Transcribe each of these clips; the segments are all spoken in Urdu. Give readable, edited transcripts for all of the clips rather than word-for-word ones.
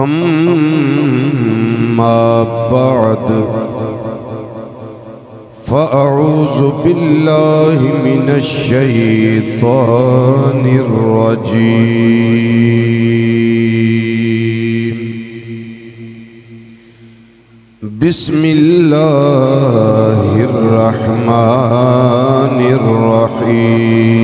أما بعد فأعوذ بالله من الشيطان الرجيم بسم الله الرحمن الرحيم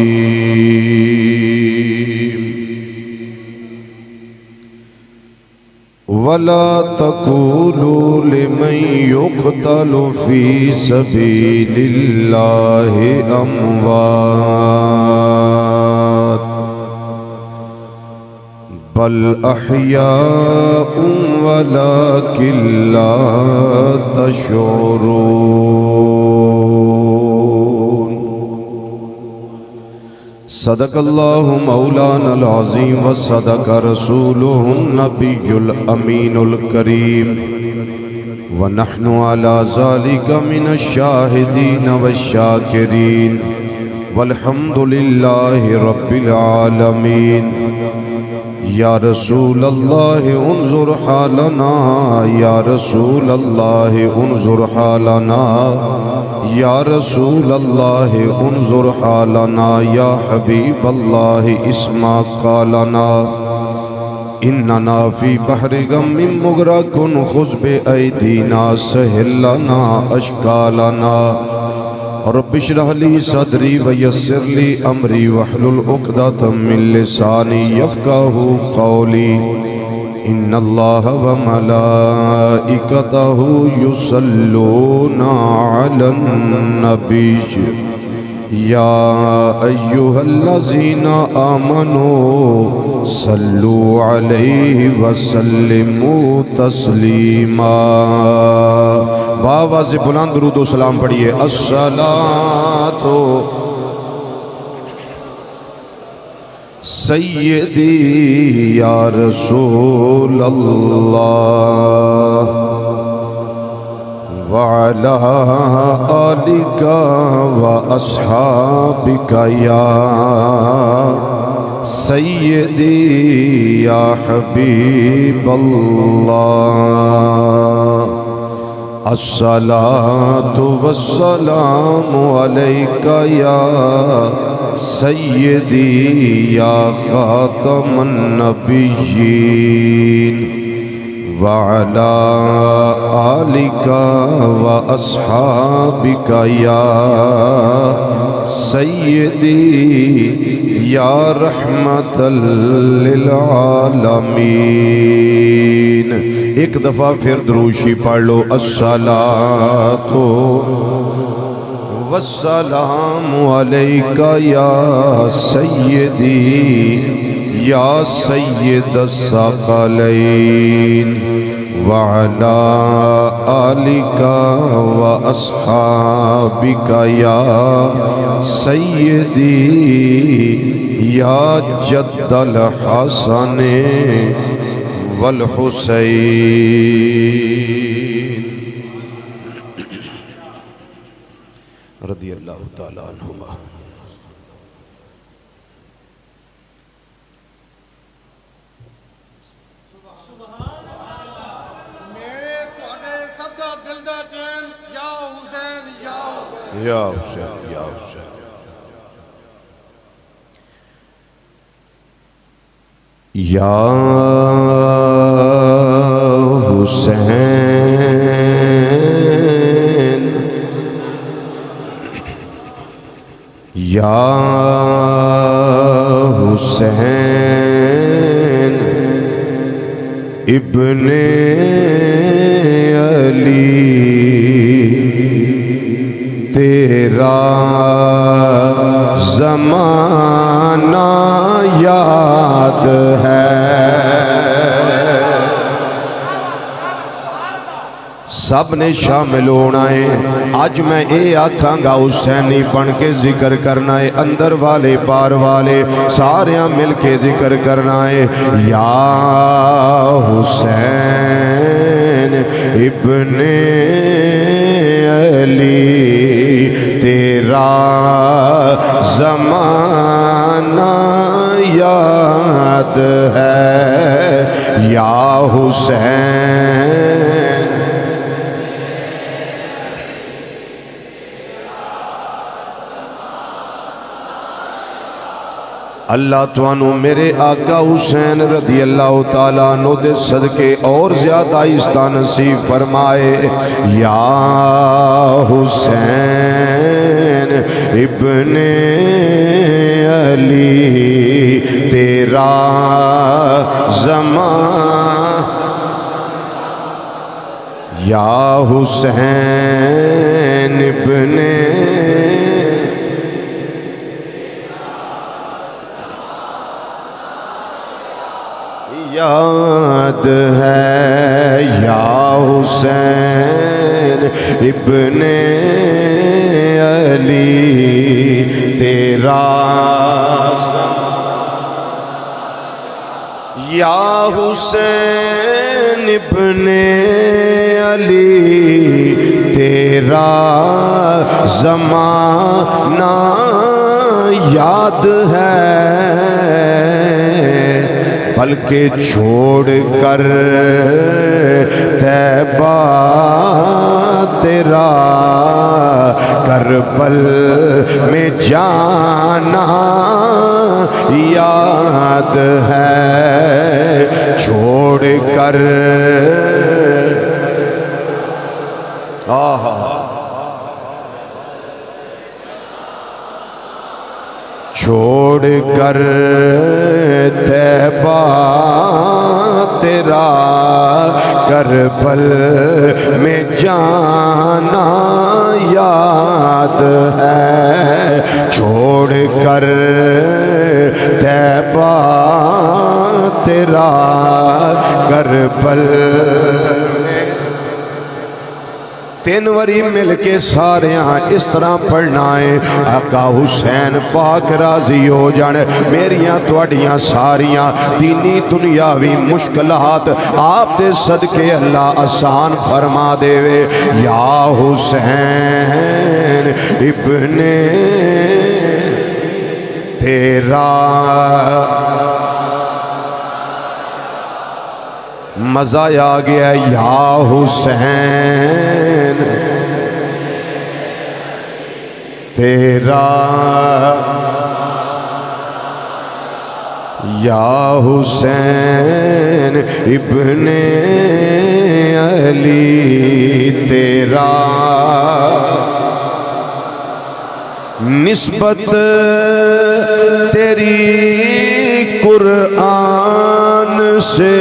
ولا تقولوا لمن يقتل في سبيل الله أموات بل أحياء ولكن لا تشعرون صدق الله مولانا العظيم وصدق رسوله النبي الأمين الكريم ونحن على ذلك من الشاهدين والشاكرين والحمد لله رب العالمين یا رسول اللہ انظر حالنا یا رسول اللہ انظر حالنا یا رسول اللہ انظر حالنا یا حبیب اللہ اسمع قالنا اننا فی بحر غم مغرق خذ بأیدینا سہل لنا اشکالنا رب اشرح لي صدري ويسر لي امري واحلل عقدة من لساني يفقهوا قولي ان الله وملائكته يصلون على النبي يا ايها الذين امنوا صلوا عليه وسلموا تسليما باواز بلند درود و سلام پڑھئے الصلاۃ سیدی یا رسول اللہ وعلی آلک و اصحابک یا سیدی یا حبیب اللہ الصلاة والسلام عليك يا سيدي يا خاتم النبيين وعلى آلك وأصحابك يا سيدي يا رحمة للعالمين ایک دفعہ پھر دروشی پڑھ لو الصلاۃ والسلام علیک یا سیدی یا سید الثقلین وعلی آلک واصحابک یا سیدی یا جد الحسن والحسین رضی اللہ تعالیٰ عنہما میرے تواڈے سب دا دل دا چین یا حسین یا حسین یا حسین یا حسین یا حسین یا حسین ابن علی تیرا زمانہ یاد ہے سب نے شامل ہونا ہے آج میں اے آکھاں گا حسینی بن کے ذکر کرنا ہے اندر والے بار والے سارے مل کے ذکر کرنا ہے یا حسین ابن علی تیرا زمانہ یاد ہے یا حسین اللہ توانو میرے آقا حسین رضی اللہ تعالیٰ عنہ دے صدقے اور زیادہ آہستہ نصیب فرمائے یا حسین ابن علی تیرا زمان یا حسین ابن یاد ہے یا حسین ابن علی تیرا یا حسین ابن علی تیرا زمانہ یاد ہے بلکہ چھوڑ کر طیبہ تیرا کربل میں جانا یاد ہے چھوڑ کر چھوڑ کر طیبہ تیرا کربل میں جانا یاد ہے چھوڑ کر طیبہ تیرا کربل تین وری مل کے سارے اس طرح پڑھنا ہے آقا حسین پاک راضی ہو جان میریاں توڑیاں ساریاں دینی دنیاوی مشکلات آپ دے صدقے اللہ آسان فرما دے وے یا حسین ابن تیرا مزہ آ گیا یا حسین تیرا یا حسین ابن علی تیرا نسبت تیری قرآن سے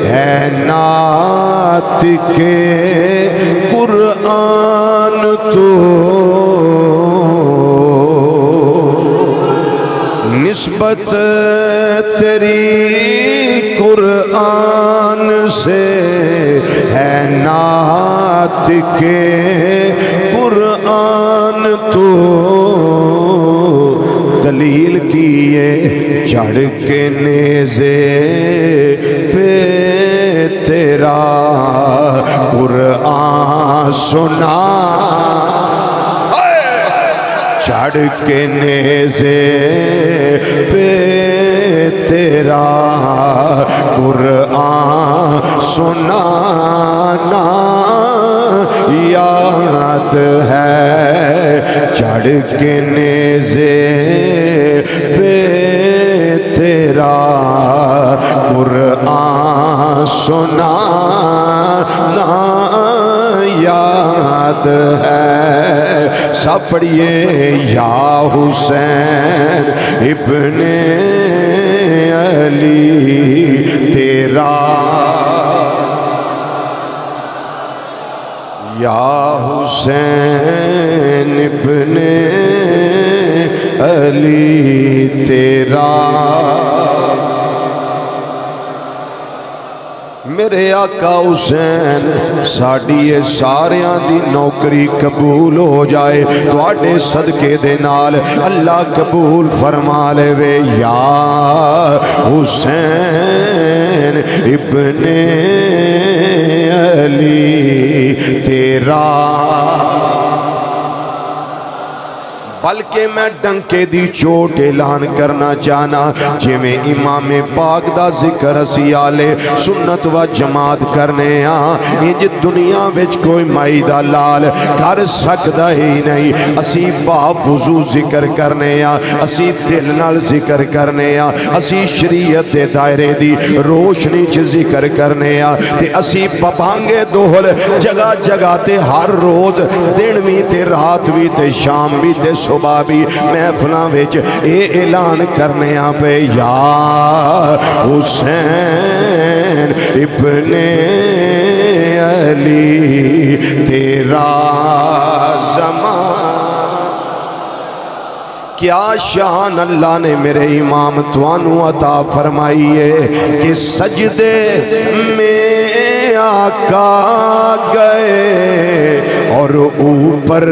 ہے نعت کے قرآن تو نسبت تیری قرآن سے ہے نعت کے قرآن تو دلیل کیے چڑھ کے نیزے پہ تیرا قرآن سنا چڑھ کے نیزے پہ تیرا قرآن سنانا یاد ہے چڑھ کے نیزے پہ تیرا قرآن سنانا یاد ہے سب پڑھیے یا حسین ابن علی تیرا یا حسین ابن علی تیرا میرے آقا حسین ساڑی ساریاں دی نوکری قبول ہو جائے تواڈے صدقے دے نال اللہ قبول فرما لے وے یا حسین ابن علی تیرا اج کے میں ڈنکے دی چوٹ اعلان کرنا چاہنا جی میں امام پاک دا ذکر اسی آلے سنت و جماعت کرنے انج دنیا وچ کوئی مائی دا لال کر سکدا ہی نہیں اسی با وضو ذکر کرنے اسی دل نال ذکر کرنے اسی شریعت دے دائرے دی روشنی چ ذکر کرنے تے اسی پپانگے دوہل جگہ جگہ تے ہر روز دن بھی تے رات بھی تے شام بھی تے صبح بھی محفلاں وچ اے اعلان کرنے پہ یا حسین ابن علی تیرا زمان کیا شان اللہ نے میرے امام توانو عطا فرمائی ہے کہ سجدے میں آقا گئے اور اوپر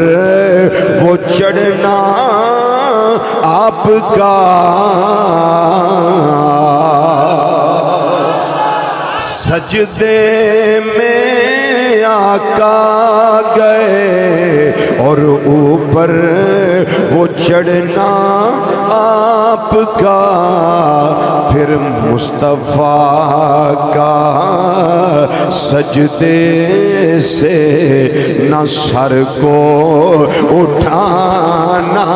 وہ چڑھنا آپ کا سجدے میں آقا گئے اور اوپر وہ چڑھنا آپ کا پھر مصطفیٰ کا سجدے سے نہ سر کو اٹھانا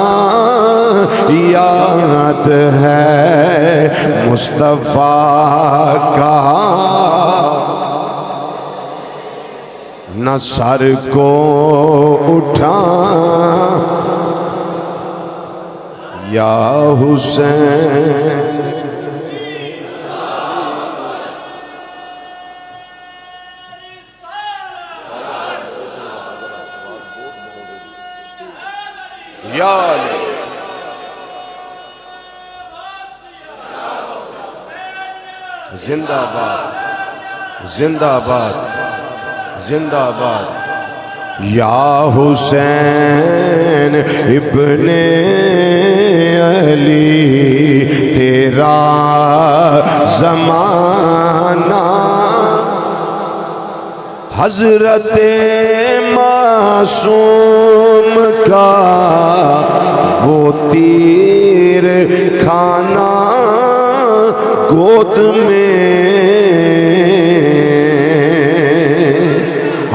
یاد ہے مصطفیٰ کا نہ سر کو اٹھا یا حسین یا علی زندہ باد زندہ باد زندہ باد یا حسین ابن علی تیرا زمانہ حضرت معصوم کا وہ تیر کھانا گود میں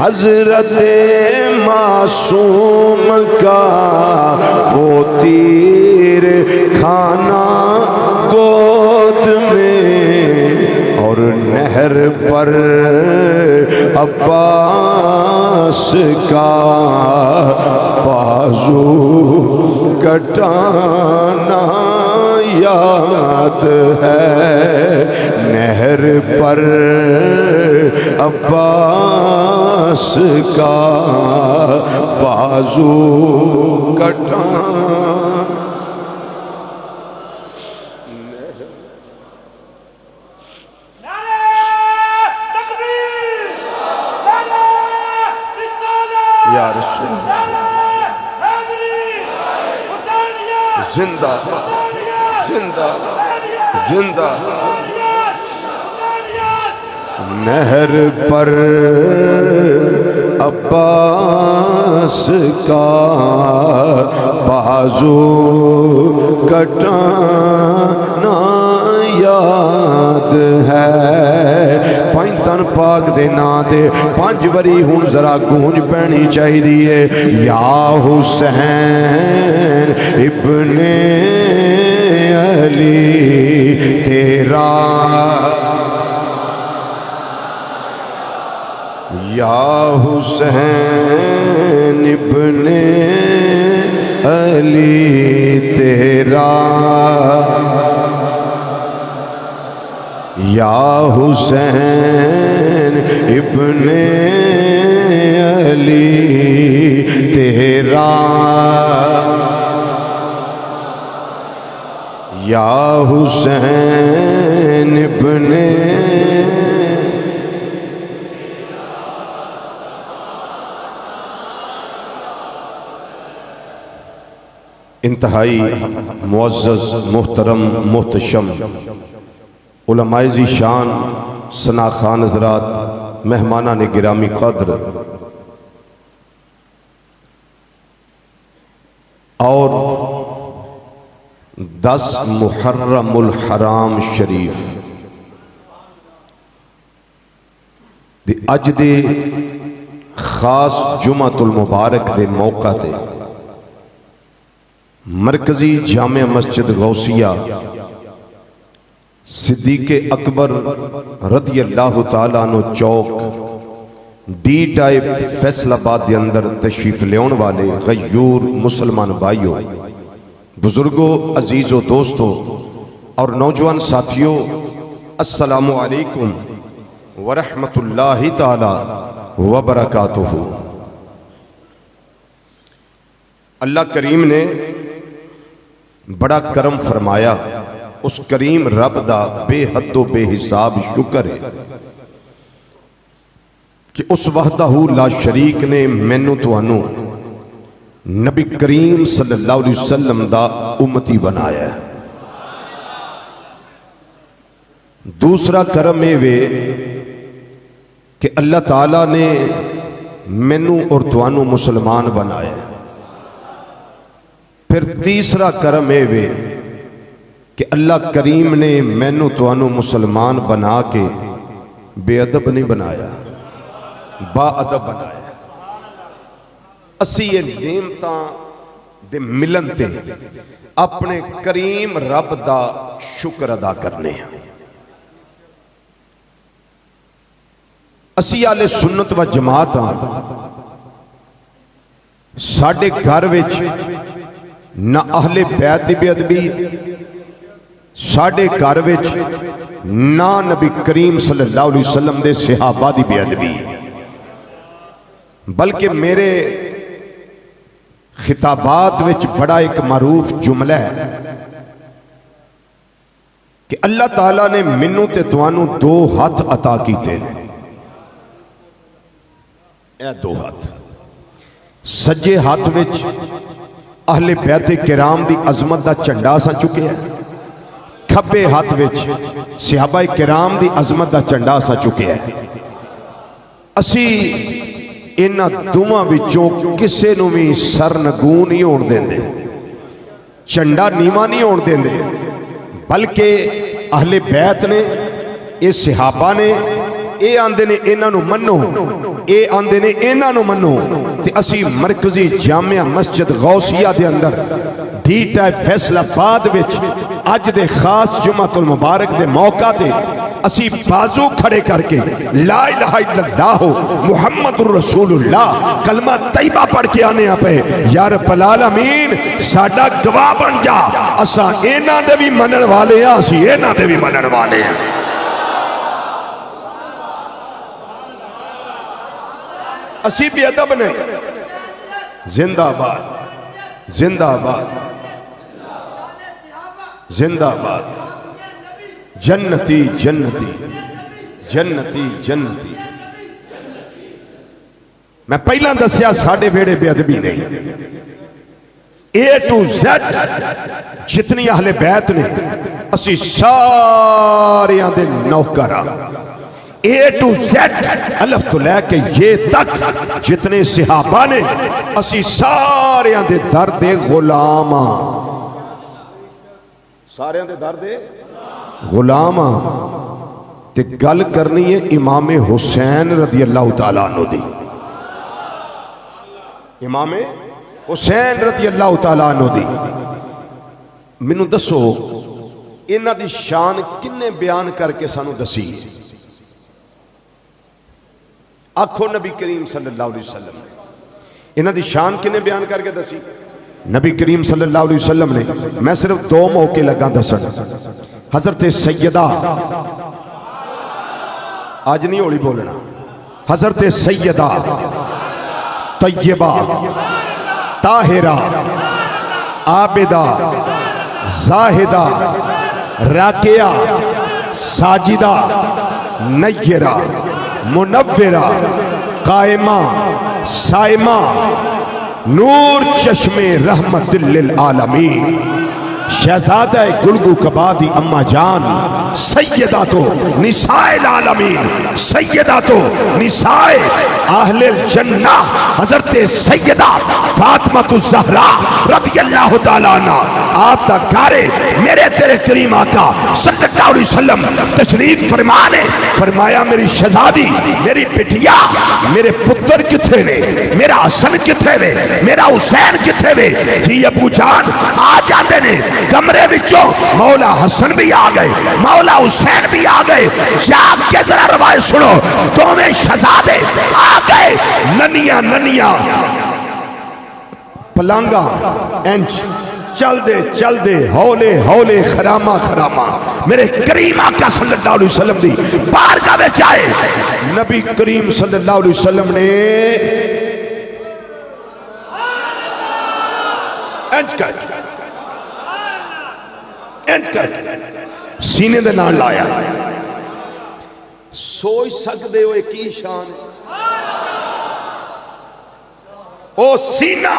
حضرت معصوم کا وہ تیر کھانا گود میں اور نہر پر عباس کا بازو کٹانا یاد ہے نہر پر عباس کا بازو کٹانا یا رسول زندہ زندہ زندہ نہر پر عباس کا بازو کٹانا یاد ہے پائنتن پاک دے نا دے پانچ بری ہون ذرا گونج پہنی چاہی دیئے یا حسین ابن علی تیرا یا حسین ابن علی تیرا یا حسین ابن علی تیرا یا حسین ابن انتہائی معزز محترم محتشم علماء ذی شان ثنا خان حضرات مہمانان گرامی قدر اور 10 محرم الحرام شریف دی اج دے خاص جمعۃ المبارک دے موقع تے مرکزی جامع مسجد غوثیہ صدیق اکبر رضی اللہ تعالیٰ عنہ چوک ڈی ٹائپ فیصل آباد دے اندر تشریف لیون والے غیور مسلمان بھائیوں، بزرگوں، عزیزوں، دوستوں اور نوجوان ساتھیوں، السلام علیکم ورحمۃ اللہ تعالی وبرکاتہ۔ اللہ کریم نے بڑا کرم فرمایا، اس کریم رب دا بے حد و بے حساب شکر ہے کہ اس وحدہ لا شریک نے مینوں تانوں نبی کریم صلی اللہ علیہ وسلم دا امتی بنایا ہے۔ دوسرا کرم یہ وے کہ اللہ تعالیٰ نے مینوں اور تانوں مسلمان بنایا ہے۔ پھر تیسرا کرم یہ وے کہ اللہ کریم نے مینوں تانوں مسلمان بنا کے بے ادب نہیں بنایا، با ادب بنایا۔ اسی یہ نعمتاں دے ملن تے اپنے کریم رب دا شکر ادا کرنے ہیں۔ اسی آلے سنت و جماعت ہاں، ساڈے گھر وچ نہ اہل بیت دی بے ادبی، ساڈے گھر وچ نہ نبی کریم صلی اللہ علیہ وسلم دے صحابہ دی بے ادبی، بلکہ میرے خطابات وچ بڑا ایک معروف جملہ ہے کہ اللہ تعالیٰ نے منوں تے توانوں 2 ہاتھ عطا کیتے ہیں۔ اے 2 ہاتھ، سجے ہاتھ وچ اہل بیت کرام دی عظمت دا جھنڈا سا چکے ہیں، کھبے ہاتھ وچ صحابہ کرام دی عظمت دا جھنڈا سا چکے ہیں۔ اسی انہاں دوواں وچوں کسے نوں وی سرنگوں نہیں ہون دیندے، جھنڈا نیواں نہیں ہون دیندے، بلکہ اہل بیت نے، اے صحابہ نے، اے آندے نے انہاں نوں منو، اے آندے نے انہاں نوں منو، تے اسی مرکزی جامع مسجد غوثیہ دے اندر ڈی ٹائپ فیصل آباد وچ اج دے خاص جمعۃ المبارک دے موقع تے اسی بازو کھڑے کر کے لا الہ الا اللہ محمد الرسول اللہ کلمہ طیبہ پڑھ کے آنے پہ، یا رب العالمین ساڈا گواہ بن جا، اساں انہاں دے بھی منن والے ہاں، اسی انہاں دے بھی منن والے ہیں۔ اسی بھی ادب نے، زندہ آباد، زندہ آباد، زندہ آباد، جنتی جنتی جنتی جنتی۔ میں پہلا دسیا ساڑھے بیڑے بے ادبی نہیں، اے ٹو زیڈ جتنی اہل بیت نے اسی سارے دے نوکرہ، اے ٹو زیڈ الف تو لے کے یہ تک جتنے صحابہ نے اسی سارے دے درد غلامہ، سارے دے درد غلامہ۔ تے گل کرنی ہے امام حسین رضی اللہ تعالیٰ عنہ دی، امام حسین رضی اللہ تعالیٰ عنہ دی۔ منو دسو انہاں دی شان کنے بیان کر کے سانو دسی؟ آکھو نبی کریم صلی اللہ علیہ وسلم نے انہاں دی شان کنے بیان کر کے دسی؟ نبی کریم صلی اللہ علیہ وسلم نے، میں صرف 2 موقع لگا دسن۔ حضرت سیدہ، آج نہیں ہولی بولنا، حضرت سیدہ طیبہ طاہرہ عابدہ زاہدہ راکعہ ساجدہ نیرہ منورہ قائمہ سائمہ نور چشم رحمت للعالمین، شہزادہ گلگو کبادی اما جان سیداتو نساء العالمین، سیداتو نساء اہل الجنہ حضرت سیدہ فاطمہ الزہرا رضی اللہ تعالیٰ عنہ آپ کا گھارے میرے تیرے کریم آقا صلی اللہ علیہ وسلم تشریف فرمانے فرمایا میری شہزادی میری بٹیا میرے پتر کتھے نے، میرا حسن کتھے نے، میرا حسین کتھے نے؟ جی ابو جان آ جاتے نے کمرے بچوں، مولا حسن بھی آ گئے مولا حسین بھی آ گئے، جاگ کے ذرا روایت سنو، دونوں شہزادے آ گئے، ننیاں ننیاں پلانگا انچ چل دے ہولے ہولے خرامہ خرامہ میرے کریم آقا صلی اللہ علیہ وسلم دی بارگاہ میں جائے، نبی کریم صلی اللہ علیہ وسلم نے انچ کر سینے دے نال لایا۔ سوچ سکتے ہو کی شان او سینہ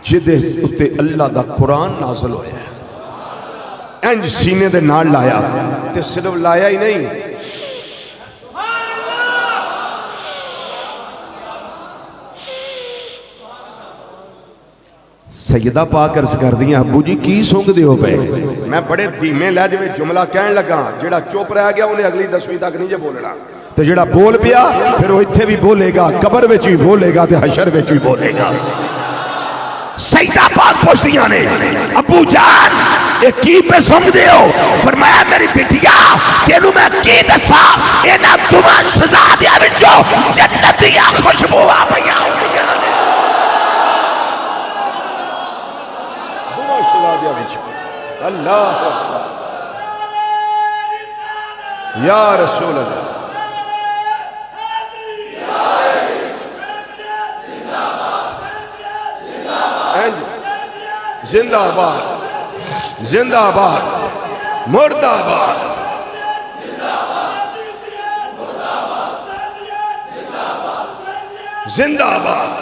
جدے اتے اللہ دا قرآن نازل ہویا ہے، انج سینے دے نال لایا تے صرف لایا ہی نہیں، سیدہ پاک عرض کر دیا ابو جی کی سونگ دے ہو پے؟ میں بڑے دھیمے لہجے میں جملہ کہن لگا، جڑا چپ رہ گیا انہیں اگلی 10ویں تک نہیں جے بولنا، تو جڑا بول پیا پھر وہ اتھے بھی بولے گا، قبر وچ بھی بولے گا تے حشر وچ بھی بولے گا۔ سیدہ پاک پوچھتیاں نے ابو جان یہ کی پہ سونگ دے ہو؟ فرمایا میری بیٹیا تینوں میں کی دسا اینا تمہاں شہزادیاں وچوں جنتیاں خوشبو آ پیا اللہ یا رسول اللہ زندہ آباد زندہ آباد مردہ آباد زندہ آباد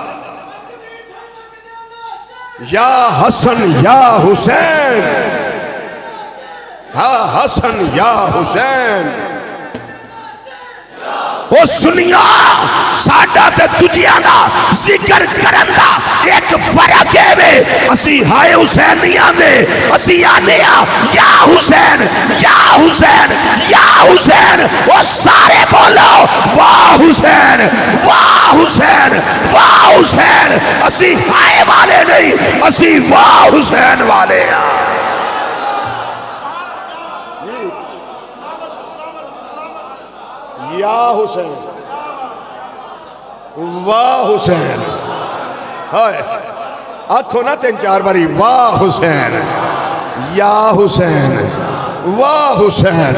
یا حسن یا حسین، ہاں حسن یا حسین۔ او سنیا ساڈا تے تجھیاں دا ذکر کرن دا ایک فرق ہے وے، اسی ہائے حسین نہیں آندے، اسی آنے یا حسین یا حسین یا حسین۔ او سارے بولو واہ حسین واہ حسین واہ حسین، اسی ہائے والے نہیں اسی واہ حسین والے ہیں۔ یا حسین واہ حسین، ہائے آنکھوں نہ 3-4 باری واہ حسین یا حسین واہ حسین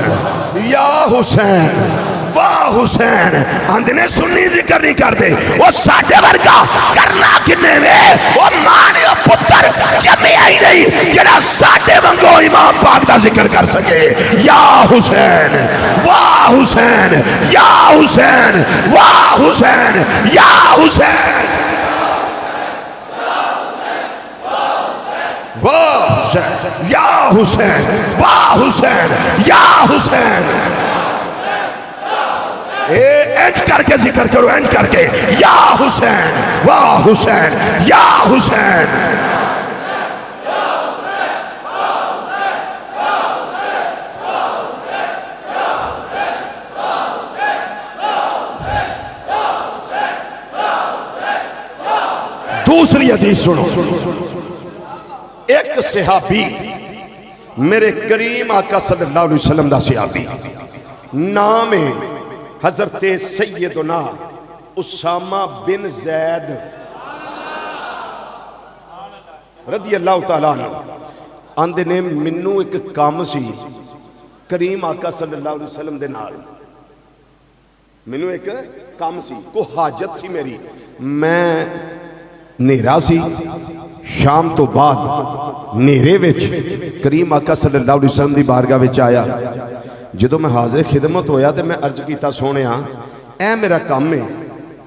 یا حسین واہ حسین۔ اندنے سنی ذکر نہیں کر دے، وہ ساڑھے ورگا کرنا کنے میں وہ مانے و پتر جمعی ہی نہیں جنہا ساڑھے ونگو امام پاک دا ذکر کر سکے۔ یا حسین واہ حسین یا حسین واہ حسین یا حسین واہ حسین یا حسین واہ حسین یا حسین۔ اینٹ کر کے ذکر کرو، اینٹ کر کے یا حسین واہ حسین یا حسین۔ دوسری حدیث سنو، ایک صحابی میرے کریم آقا صلی اللہ علیہ وسلم دا صحابی نام ہے حضرت سیدنا اسامہ بن زید رضی اللہ تعالیٰ عنہ۔ آندے نے منو ایک کام سی کریم آقا صلی اللہ علیہ وسلم دے نال، منو ایک کام سی کو حاجت سی میری، میں نیرا سی شام تو بعد نیرے وچ کریم آقا صلی اللہ علیہ وسلم دی بارگاہ وچ آیا، جدو میں حاضر خدمت ہویا تے میں عرض کیتا سونے اے میرا کام ہے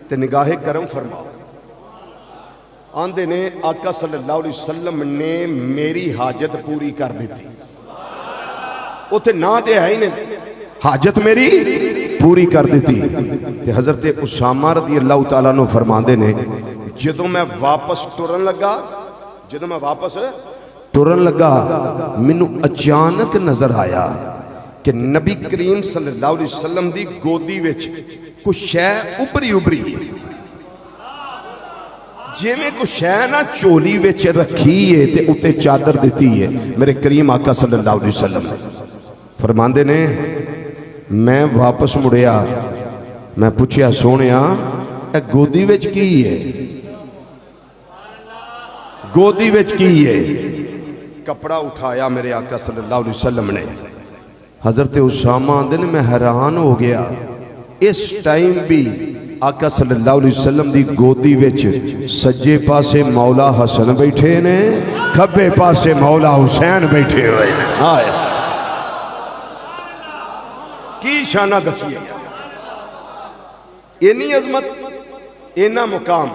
تے نگاہ کرم فرماؤ۔ آندے نے آقا صلی اللہ علیہ وسلم نے میری حاجت پوری کر دیتی، اتنے نہ تے ہے ہی نہیں، حاجت میری پوری کر دیتی۔ تے حضرت اسامہ رضی اللہ تعالیٰ عنہ فرماندے نے جدوں میں واپس ٹرن لگا مینوں اچانک نظر آیا کہ نبی کریم صلی اللہ علیہ وسلم دی گودی وچ کچھ شے ابری جی میں کچھ شے نا چولی وچ رکھی ہے تے اتے چادر دیتی ہے میرے کریم آقا صلی اللہ علیہ وسلم فرماندے نے میں واپس مڑیا، میں پوچھیا سونیا اے گودی وچ کی ہے؟ گودی وچ کی ہے؟ کپڑا اٹھایا میرے آقا صلی اللہ علیہ وسلم نے۔ حضرت اسامہ آندے نے میں حیران ہو گیا، اس ٹائم بھی آقا صلی اللہ علیہ وسلم دی گودی وچ سجے پاسے مولا حسن بیٹھے نے، کھبے پاسے مولا حسین بیٹھے ہوئے نے۔ آئے کی شانہ دسیے، اینی عظمت، اینا مقام،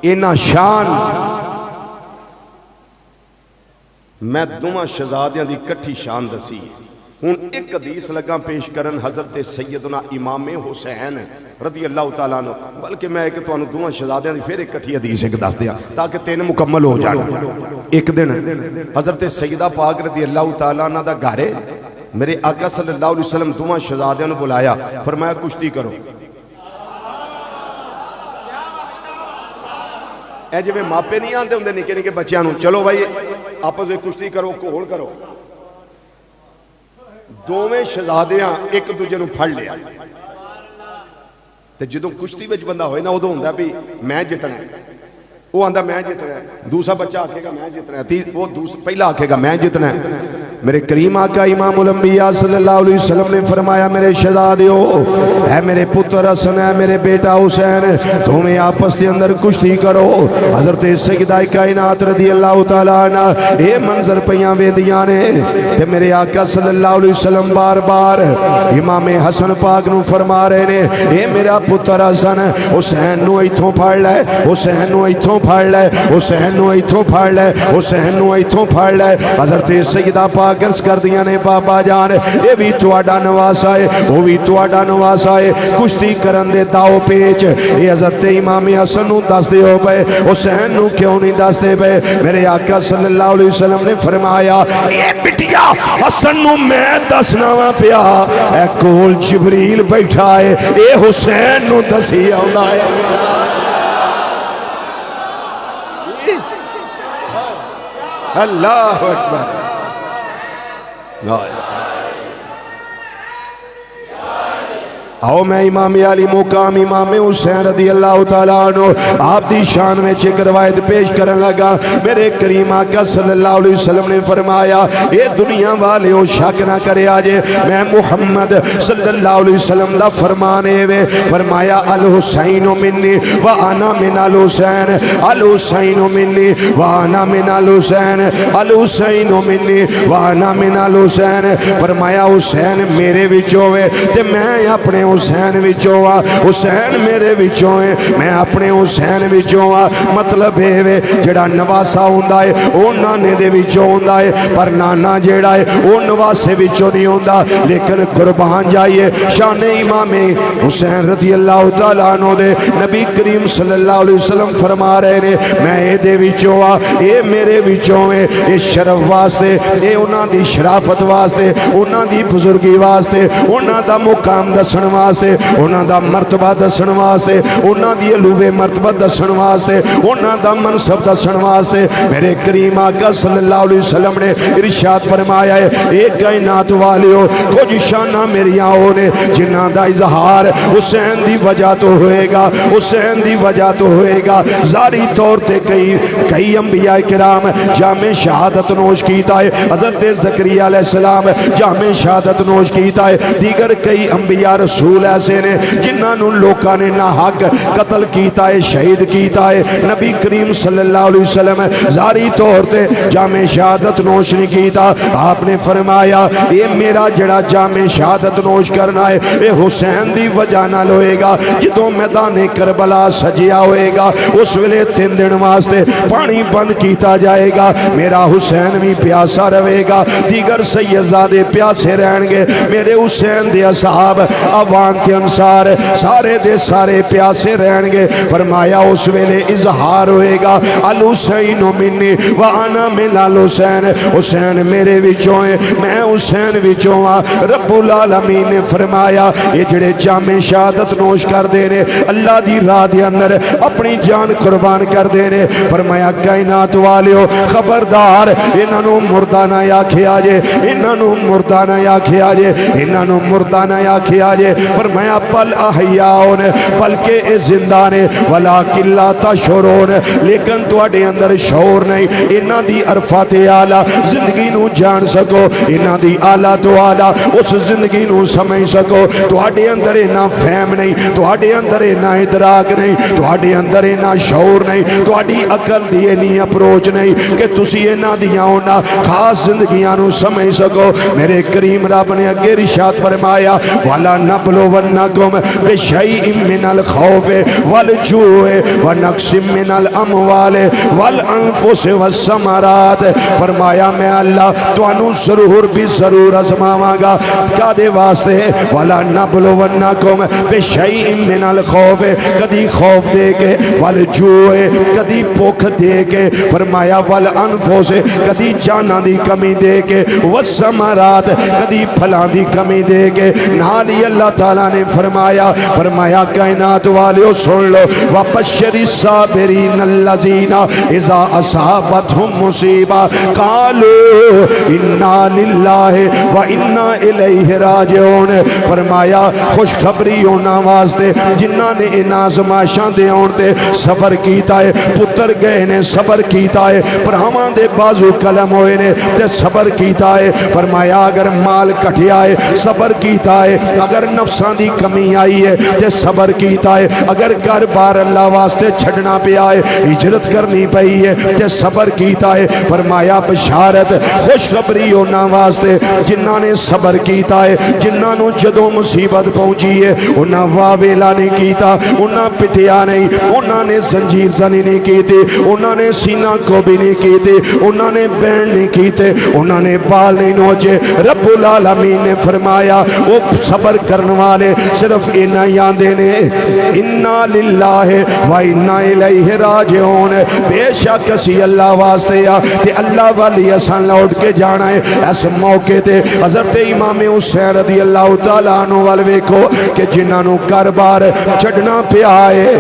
اینا شان۔ میں دوواں شہزادیاں دی کٹھی شان دسی۔ ہن ایک حدیث لگا پیش کرن حضرت سیدنا امام حسین رضی اللہ تعالیٰ عنہ، بلکہ میں ایک تو دوواں شہزادیاں دی پھر ایک کٹھی حدیث ایک دس دیا تاکہ تین مکمل ہو جان۔ ایک دن حضرت سیدہ پاک رضی اللہ تعالیٰ عنہ دا گھرے میرے آقا صلی اللہ علیہ وسلم دوواں شہزادیاں نے بلایا، فرمایا کشتی کرو۔ اے جو ماپے نہیں آندے ہوندے نکے نکے بچیاں نوں، چلو بھائی آپس میں کشتی کرو، کھول کرو۔ دوویں شہزادیاں ایک دوجے نوں پھڑ لیا تے جدوں کشتی وچ بندہ ہوئے نا ادوں ہوندا بھی میں جتنا ہے، وہ آندا میں جتنا ہے، دوسرا بچہ آکھے گا میں جتنا ہے، وہ پہلا آکھے گا میں جتنا ہے۔ میرے کریم آقا امام الانبیاء صلی اللہ علیہ وسلم نے فرمایا میرے شہزادیو، اے میرے پتر حسن، اے میرے بیٹا حسین، تمہیں آپس کے اندر کشتی کرو۔ حضرت سیدہ کائنات رضی اللہ تعالیٰ عنہ اے منظر پیاں ویندیاں نے تے میرے آقا صلی اللہ علیہ وسلم بار بار امام حسن پاک نو فرما رہے نے اے میرا پتر حسن، حسین نو ایتھوں پھڑ لے، حسین نو ایتھوں پھڑ لے، حسین نو ایتھوں پھڑ لے، حسین نو ایتھوں پھڑ لے۔ حضرت سیدہ پاک عرض کر دیا نے بابا جان اے بھی تواڈا نواسا ہے، وہ بھی تواڈا نواسا ہے، کشتی کرن دے داؤ پیچ اے حضرت امام حسن نو دس دے ہو پے، حسین نو کیوں نہیں دس دے پے؟ میرے آقا صلی اللہ علیہ وسلم نے فرمایا اے بٹیا حسن نو میں دسنا وا پیا، اے کول جبریل بیٹھا ہے، اے حسین نو دسی آندا ہے۔ اللہ اکبر، آؤ میں امام علی مقام امام حسین رضی اللہ تعالیٰ عنہ آپ دی شان میں ایک روایت پیش کرن لگا۔ میرے کریم آقا صلی اللہ علیہ وسلم نے فرمایا اے دنیا والے ہو شک نہ کرے آجے میں محمد صلی اللہ علیہ وسلم دا فرمانے وے، فرمایا الحسین منی وانا من الحسین، الحسین منی وانا من الحسین، الحسین منی وانا من الحسین۔ فرمایا حسین میرے وچوں ہے تے میں اپنے حسین وچوں آ، حسین میرے وچوں ہے میں اپنے حسین وچوں آ۔ مطلب ہے جڑا نواسا ہوندا ہے او نانے دے وچوں ہوندا ہے، پر نانا جڑا ہے او نواسے وچوں نہیں ہوندا۔ لیکن قربان جائیے شان امام حسین رضی اللہ تعالیٰ عنہ دے نبی کریم صلی اللہ علیہ وسلم فرما رہے نے میں اے دے وچوں آ، اے میرے وچوں ہے، اے شرف واسطے، اے انہاں دی شرافت واسطے، انہاں دی بزرگی واسطے، انہاں دا مقام دسن واسطے، انہاں دا مرتبہ دسن واسطے، انہاں دی علوے مرتبہ دسن واسطے، انہاں دا منصب دسن واسطے میرے کریم آقا صلی اللہ علیہ وسلم نے ارشاد فرمایا ہے اے کائنات والیو کچھ شانہ میریاں ہونے جنہاں دا اظہار حسین دی وجہ تو ہوئے گا، حسین دی وجہ تو ہوئے گا۔ ظاہری طور تے کئی انبیاء کرام جامع شہادت نوش کیتا ہے، حضرت زکریا علیہ السلام جامع شہادت نوش کیتا ہے، دیگر کئی انبیاء رسول رسول ایسے نے جنہاں نو لوکاں نے نہ حق قتل کیتا ہے شہید کیتا ہے نبی کریم صلی اللہ علیہ وسلم ظاہری طور تے جامع شہادت نوش نہیں کیتا آپ نے فرمایا یہ میرا جڑا جامع شہادت نوش کرنا ہے یہ حسین دی وجہ نال ہوئے گا جدوں میدان کربلا سجیا ہوئے گا اس ویلے 3 دن واسطے پانی بند کیتا جائے گا میرا حسین بھی پیاسا رہے گا دیگر سیدزادے پیاسے رہن گے میرے حسین دے اصحاب عوام تے انصار سارے دے سارے پیاسے رہن گے فرمایا اس ویلے اظہار ہوئے گا الحسین منی وانا من الحسین حسین میرے وچوں ہے میں حسین وچوں ہاں رب العالمین نے فرمایا یہ جڑے جامع شہادت نوش کر دینے اللہ دی راہ دے اندر اپنی جان قربان کر دینے فرمایا کائنات والیو خبردار انہاں نو مردہ نہ آکھیا جے انہاں نو مردہ نہ آکھیا جے انہاں نو مردہ نہ آکھیا جے فرمایا بل احیاؤن بلکہ اے زندہ نے ولیکن لا تشعرون لیکن تواڈے اندر شعور نہیں انہاں دی عرفات اعلیٰ زندگی نو جان سکو انہاں دی اعلیٰ تو اعلیٰ اس زندگی نو سمجھ سکو تواڈے اندر انہاں فہم نہیں تواڈے اندر انہاں ادراک نہیں تواڈے اندر انہاں شعور نہیں تواڈی عقل دی انہی اپروچ نہیں کہ تسی انہاں دیاں انہاں خاص زندگیاں نو سمجھ سکو میرے کریم رب نے اگے ارشاد فرمایا وَلَا نَبْلُوَنَّكُمْ بِشَيْءٍ مِّنَ الْخَوْفِ وَالْجُوعِ وَنَقْصٍ مِّنَ الْأَمْوَالِ وَالْأَنفُسِ وَالثَّمَرَاتِ فرمایا میں اللہ توانو ضرور بھی ضرور آزماواں گا کدے واسطے وَلَا نَبْلُوَنَّكُمْ بِشَيْءٍ مِّنَ الْخَوْفِ کدی خوف دے کے وَالْجُوعِ کدی بھوک دے کے فرمایا وَالْأَنفُسِ کدی جاناں دی کمی دے کے وَالثَّمَرَاتِ کدی پھلاں دی کمی دے کے نالی اللہ تعالیٰ نے فرمایا کائنات والیو سن لو وَبَشِّرِ الصَّابِرِينَ الَّذِينَ اِذَا أَصَابَتْهُم مُّصِیبَةٌ قَالُوا إِنَّا لِلَّهِ وَإِنَّا إِلَيْهِ راجعون فرمایا خوشخبری ہونا واسطے جنہاں نے ان آزمائشاں دے آن تے صبر کیتا ہے پتر گئے نے صبر کیتا ہے بھراواں دے بازو قلم ہوئے نے تے صبر کیتا ہے فرمایا اگر مال کٹھیا ہے صبر کیتا ہے اگر نفساں دی کمی آئی ہے تے صبر کیتا ہے اگر گھر بار اللہ واسطے چھڑنا پیا ہے ہجرت کرنی پئی ہے تے صبر کیتا ہے فرمایا بشارت خوشخبری ہونا واسطے جنہاں نے صبر کیتا ہے جنہاں نو جدوں مصیبت پہنچی ہے انہاں واویلا نہیں کیتا انہاں پٹیا نہیں انہاں نے زنجیر زنی نہیں کیتی انہاں نے سینہ کو بھی نہیں کیتے انہاں نے بین نہیں کیتے انہاں نے بال نہیں نوچے رب العالمین نے فرمایا وہ صبر کرنے والے صرف انہاں یاندے نے انا للہ و انا الیہ راجعون بے شک اسی اللہ واسطے آ تے اللہ والی اساں لوٹ کے جانا ہے اس موقع تے حضرت امام حسین رضی اللہ تعالیٰ عنہ وال ویکھو کہ جنہاں نو گھر بار چھڈنا پیا ہے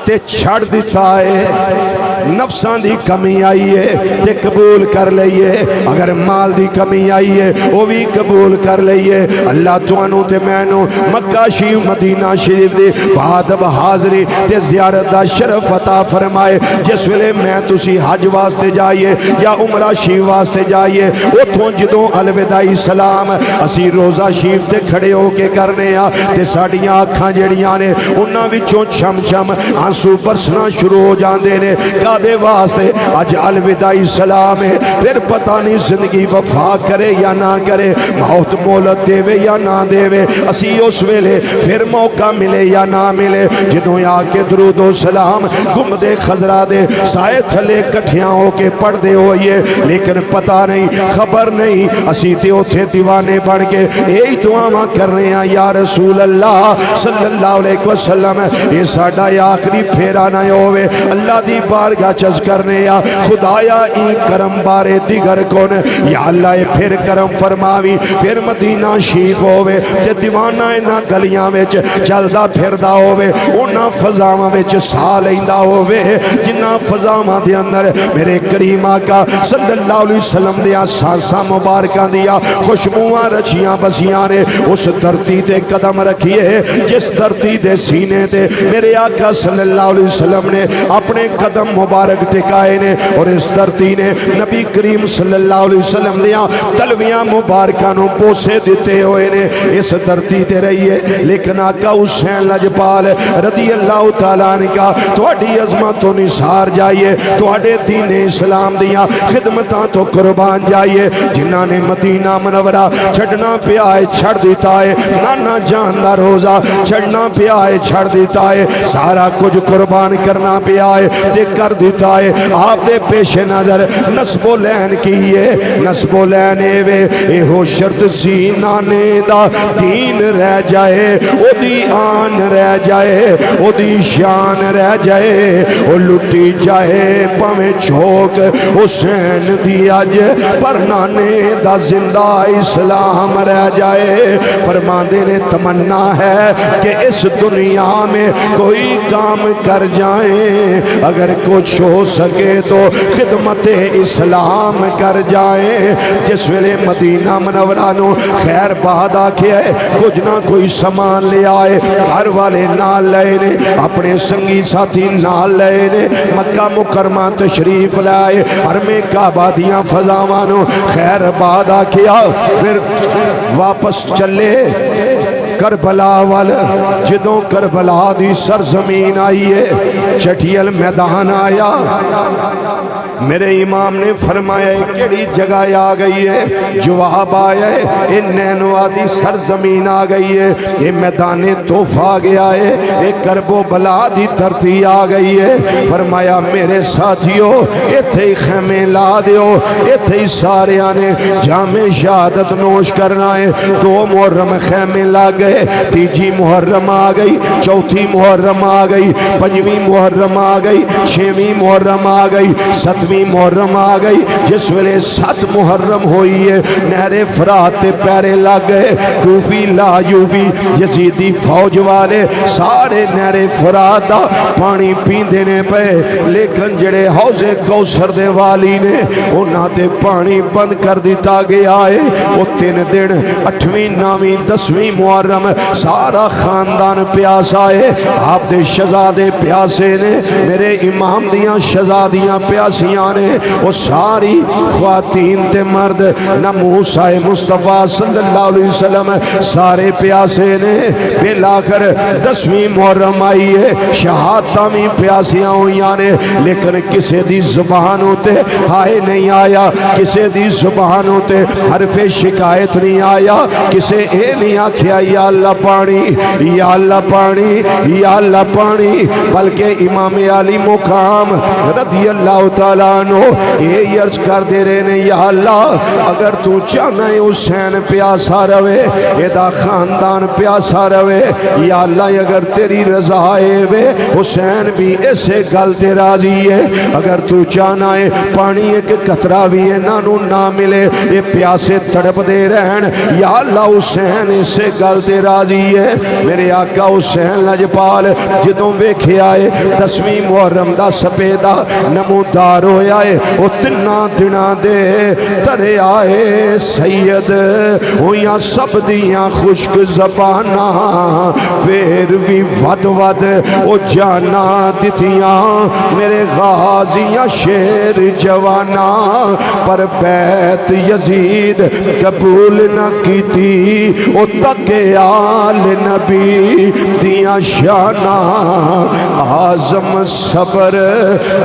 تے چھڑ دیتا ہے نفسان دی کمی آئی ہے تے قبول کر لئیے اگر مال دی کمی آئی ہے وہ بھی قبول کر لئیے اللہ توانو تے مینو مکہ شریف مدینہ شریف دی بہادب حاضری تے زیارت دا شرف عطا فرمائے جس ویلے میں تسی حج واسطے جائیے یا عمرہ شریف واسطے جائیے اتھوں جدوں الوداعی سلام اسی روزہ شریف تے کھڑے ہو کے کرنے آ تے ساڑیاں آکھاں جڑیاں نے انہاں وچوں چھم چھم آنسو برسنا شروع ہو جاندے نے دے واسطے اج الوداعی سلام ہے پھر پتہ نہیں زندگی وفا کرے یا نہ کرے موت مولت دے وے یا نہ دے وے اسی اس ویلے پھر موقع ملے یا نہ ملے جدوں آ کے درود و سلام گنبد خضرا دے سائے تھلے کٹھیاں ہو کے پڑھ دے ہوئیے لیکن پتہ نہیں خبر نہیں اسی تے اوتھے دیوانے بن کے یہی دعاواں کرنے ہیں یا رسول اللہ صلی اللہ علیہ وسلم یہ ساڈا آخری پھیرا نہ ہوئے اللہ دی بارگاہ چز کرنے یا خدایا ای کرم بارے دیگر کون یا اللہ پھر کرم فرماوی پھر مدینہ شریف ہوئے تے دیوانہ اینا گلیاں وچ چلدا پھردا ہوئے اونا فضاواں وچ سا لیندا ہوئے جنہ فضاواں دے اندر میرے کریم آقا صلی اللہ علیہ وسلم دیا سانساں مبارکاں دیا خوشبوواں رچیاں بسیاں نے اس دھرتی تے قدم رکھیے جس دھرتی دے سینے تے میرے آقا صلی اللہ علیہ وسلم نے اپنے قدم مبارک ٹکائے نے اور اس دھرتی نے نبی کریم صلی اللہ علیہ وسلم دیاں تلویاں مبارکاں نو بوسے دیتے ہوئے نے اس دھرتی تے رہی ہے لیکن آقا حسین لجپال رضی اللہ تعالیٰ نے کہا تواڈی عظمت تو نثار جائیے تواڈے دین اسلام دیاں خدمتاں تو قربان جائیے جنہاں نے مدینہ منورہ چھڑنا پیا ہے چھڑ دیتا ہے نانا جان دا روزہ چھڑنا پیا ہے چھڑ دیتا ہے سارا کچھ قربان کرنا پیا ہے تے کر دیتا ہے آپ دے پیش نظر نسب و لین کیے نسب و لین وے اے ہو شرط سی نانے دا دین رہ جائے او دی آن رہ جائے او دی شان رہ جائے او لٹی جائے پمیں چھوک حسین دی اج پر نانے دا زندہ اسلام رہ جائے فرماندے نے تمنا ہے کہ اس دنیا میں کوئی کام کر جائیں اگر کچھ ہو سکے تو خدمت اسلام کر جائیں جس ویلے مدینہ منورہ نو خیر باد آکھے ہے کچھ نہ کوئی سامان لے آئے گھر والے نال لائے نے اپنے سنگی ساتھی نال لائے نے مکہ مکرمہ تشریف لائے حرم کعبہ دیاں فضاوانو خیر باد آکھیا پھر واپس چلے کربلا وال جدوں کربلا دی سرزمین آئی ہے چٹھیل میدان آیا میرے امام نے فرمایا کیڑی جگہ آ گئی ہے جواب آیا ہے یہ نینوا دی سرزمین آ گئی ہے یہ میدان توف آ گیا ہے یہ کرب و بلا دی دھرتی آ گئی ہے فرمایا میرے ساتھیو ایتھے ہی خیمے لا دیو ایتھے ہی سارے آنے جامع شہادت نوش کرنا ہے 2 محرم خیمے لا گئے تیجی محرم آ گئی چوتھی محرم آ گئی 5ویں محرم آ گئی 6ویں محرم آ گئی 7ویں محرم آ گئی جس ویلے 7 محرم ہوئی ہے نہر فرات پیرے لگ گئے کوفی لا یوفی یزیدی فوج والے سارے نہر فرات دا پانی پیندے نے پے لیکن جڑے حوض کوثر دے والی نے انہاں تے پانی بند کر دیتا گیا ہے وہ 3 دن 8ویں 9ویں 10ویں محرم سارا خاندان پیاسا ہے آپ دے شہزادے پیاسے نے میرے امام دیاں شہزادیاں پیاسیاں نے وہ ساری خواتین تے مرد نہ موسیٰ مصطفیٰ صلی اللہ علیہ وسلم سارے پیاسے نے بلاخر 10ویں محرم آئی ہے شہادتاں بھی پیاسیاں ہوئیاں نے لیکن کسے دی زبان ہوتے ہائے نہیں آیا کسے دی زبان ہوتے حرف شکایت نہیں آیا کسے اے نہیں آکھیا یا اللہ پانی یا اللہ پانی یا اللہ پانی بلکہ امام علی مقام رضی اللہ تعالیٰ عنہ یہ عرض کر دے رہے نے یا اللہ اگر تو چاہنا ہے حسین پیاسا روے یہ دا خاندان پیاسا روے یا اللہ اگر تیری رضا ہے وے حسین بھی ایسے گل تے راضی ہے اگر تو چاہنا ہے پانی ایک قطرہ بھی ہے نانو نہ ملے یہ پیاسے تڑپ دے رہن یا اللہ حسین ایسے گل تے راضی ہے میرے آقا حسین لجپال جدوں ویکھے آئے 10ویں محرم دا سپیدہ نمودار ہویا ہے وہ 3 دناں دے ترے آئے سید ہویاں سب دیاں خشک زبانہ پھر بھی ود ود وہ جانا دتیاں میرے غازیاں شیر جوانا پر بیت یزید قبول نہ کی تھی وہ تک آل نبی دیاں شانہ آزم صبر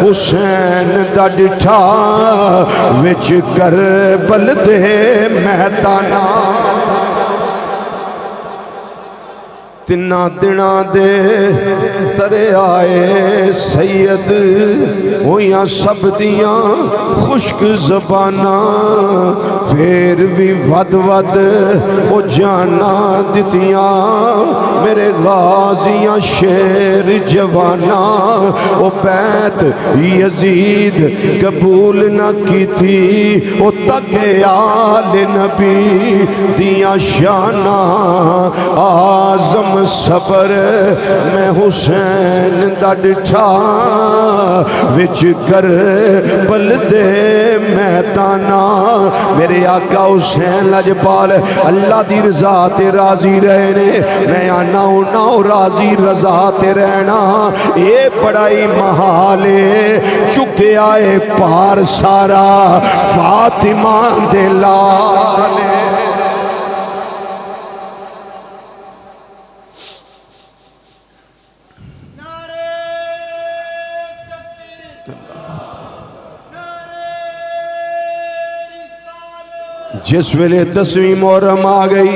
حسین دا ڈٹھا وچ کربل دے میدانہ 3 دناں دے ترے آئے سید ہویاں سب دیاں خشک زبانہ پھر بھی ود ود وہ جانا دتیاں میرے غازیاں شیر جوانہ وہ بیت یزید قبول نہ کی تھی وہ تک آل نبی دیاں شانہ آزم صبر میں حسین دا ڈٹھا وچ کربل دے میدانہ میرے آقا حسین لجپال اللہ دی رضا تے راضی رہے نے میں نہ راضی رضا تے رہنا اے بڑا ہی محال ہے چکے آئے پار سارا فاطمہ دے لال جس ویلے 10ویں محرم آ گئی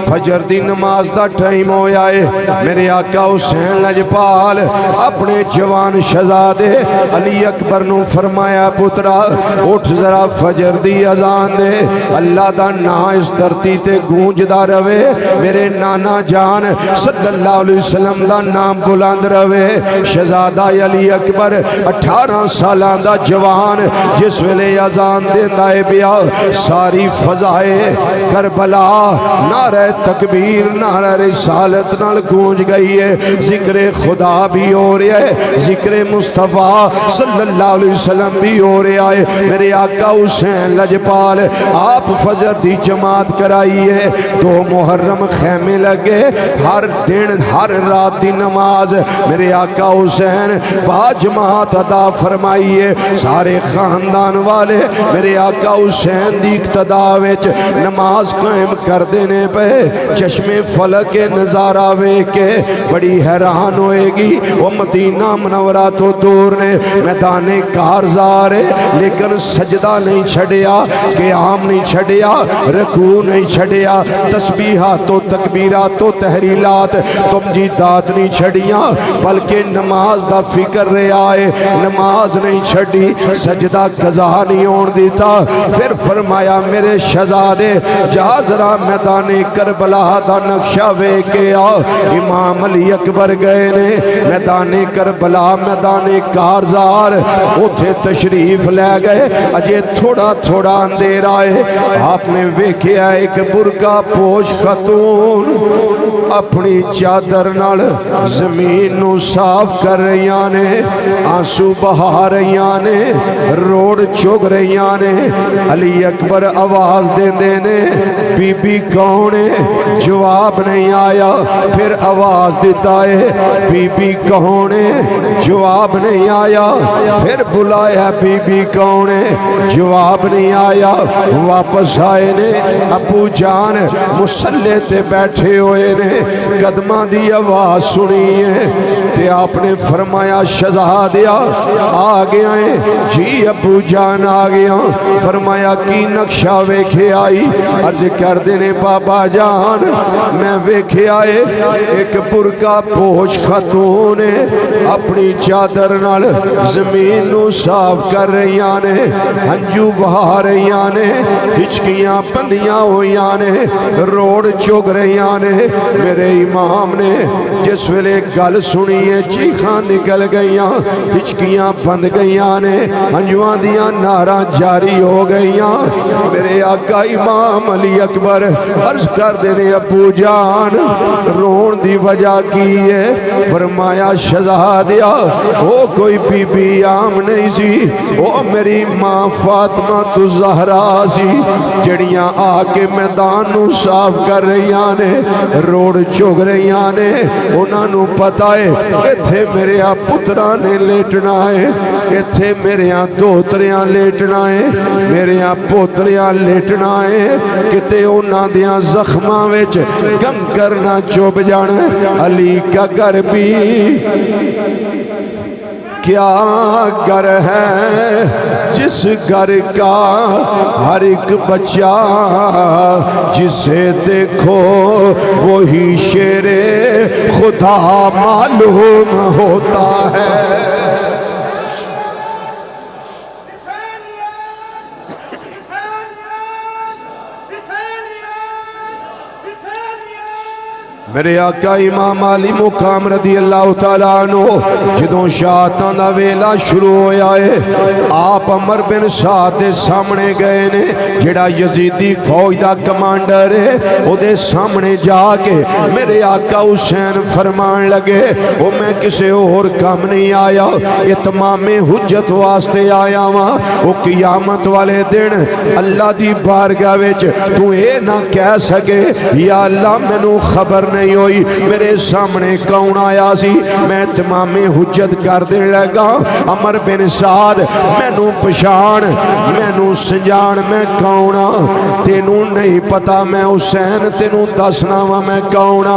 فجر دی نماز دا ٹائم ہو جائے میرے آقا حسین لجپال اپنے جوان شہزادے علی اکبر نو فرمایا پترا اٹھ ذرا فجر دی اذان دے اللہ دا نام اس دھرتی تے گونجدا رہے میرے نانا جان صلی اللہ علیہ وسلم دا نام بلند رہے شہزادہ علی اکبر 18 سالاں دا جوان جس ویلے اذان دیندا اے پیا ساری فضائے کربلا نعرہ تکبیر نعرہ رسالت نال گونج گئی ہے ذکر خدا بھی ہو رہا ہے ذکر مصطفیٰ صلی اللہ علیہ وسلم بھی ہو رہا ہے میرے آقا حسین لجپال آپ فجر دی جماعت کرائیے 2 محرم خیمے لگے ہر دن ہر رات دی نماز میرے آقا حسین با جماعت ادا فرمائیے سارے خاندان والے میرے آقا حسین دی اقتدا نماز قائم کر دینے پہ چشم فلک نظارہ وے کے بڑی حیران ہوئے گی وہ مدینہ منورہ تو دور نے میدان کارزار ہے لیکن سجدہ نہیں چھڑیا قیام نہیں چھڑیا رکوع نہیں چھڑیا تسبیحات و تکبیرات و تحلیلات تمجیدات نہیں چھڑیاں بلکہ نماز دا فکر رہے آئے نماز نہیں چھڑی سجدہ قضا نہیں ہون دیتا پھر فرمایا میرے شہزادے جا ذرا میدان کربلا دا نقشہ وے کے آ امام علی اکبر گئے نے میدان کربلا میدان کارزار اتھے تشریف لے گئے اجے تھوڑا تھوڑا اندھیرا ہے آپ نے ویکھیا ایک برقع پوش خاتون اپنی چادر نال زمین نو صاف کر رہیاں نے آنسو بہا رہیاں نے روڑ چگ رہیاں نے علی اکبر آواز دینے بی بی کون ہے جواب نہیں آیا پھر آواز دیتا ہے بی بی کون ہے جواب نہیں آیا پھر بلایا بی بی کون ہے جواب نہیں آیا واپس آئے نے ابو جان مسلح تے بیٹھے ہوئے نے قدمہ دی آواز سنی ہے تے آپ نے فرمایا شہزادیا آ گیا ہے جی ابو جان آ گیا فرمایا کی نقشہ ویکھے آئی عرض کر دینے بابا جان میں ویکھے آئے ایک برقع پوش خاتون نے اپنی چادر نال زمین نو صاف کر رہیاں نے ہنجو بہا رہیاں نے ہچکیاں پندیاں ہویاں نے روڑ چگ رہیاں نے میرے امام نے جس ویلے گل سنی ہے چیخاں نکل گئیاں ہچکیاں بند گئیاں نے ہنجواں دیاں ناراں جاری ہو گئیاں میرے آقا امام علی اکبر عرض کر دینے ابو جان رون دی وجہ کی ہے فرمایا شہزادیا وہ کوئی بی بی عام نہیں سی وہ میری ماں فاطمہ الزہرا سی جڑیاں آ کے میدان نو صاف کر رہیاں نے روڑ چگ رہیاں نے انہاں نو پتہ ہے ایتھے میرے پتراں نے لیٹنا ہے ایتھے میرے دوتریاں لیٹنا ہے میرے پوتریاں لیٹنا ہے کتے انہاں دیاں زخماں وچ کم کرنا چوب جانا علی کا گھر بھی کیا گھر ہے جس گھر کا ہر ایک بچہ جسے دیکھو وہی شیر خدا معلوم ہوتا ہے میرے آقا امام علی مقام رضی اللہ تعالیٰ عنہ جدوں شاہتاں دا ویلا شروع ہویا ہے آپ عمر بن سعد دے سامنے گئے نے جڑا یزیدی فوج دا کمانڈر ہے او دے سامنے جا کے میرے آقا حسین فرمان لگے او میں کسے اور کام نہیں آیا اتمام حجت واسطے آیا ہاں او قیامت والے دن اللہ دی بارگاہ وچ تو اے نہ کہہ سکے یا اللہ مینوں خبر نہیں نہیں ہوئی میرے سامنے کون آیا سی میں تمام حجت کر دے لگا عمر بن سعد مینوں پہچان مینوں سنجان میں کون تینوں نہیں پتا میں حسین تینوں دسنا وا میں کون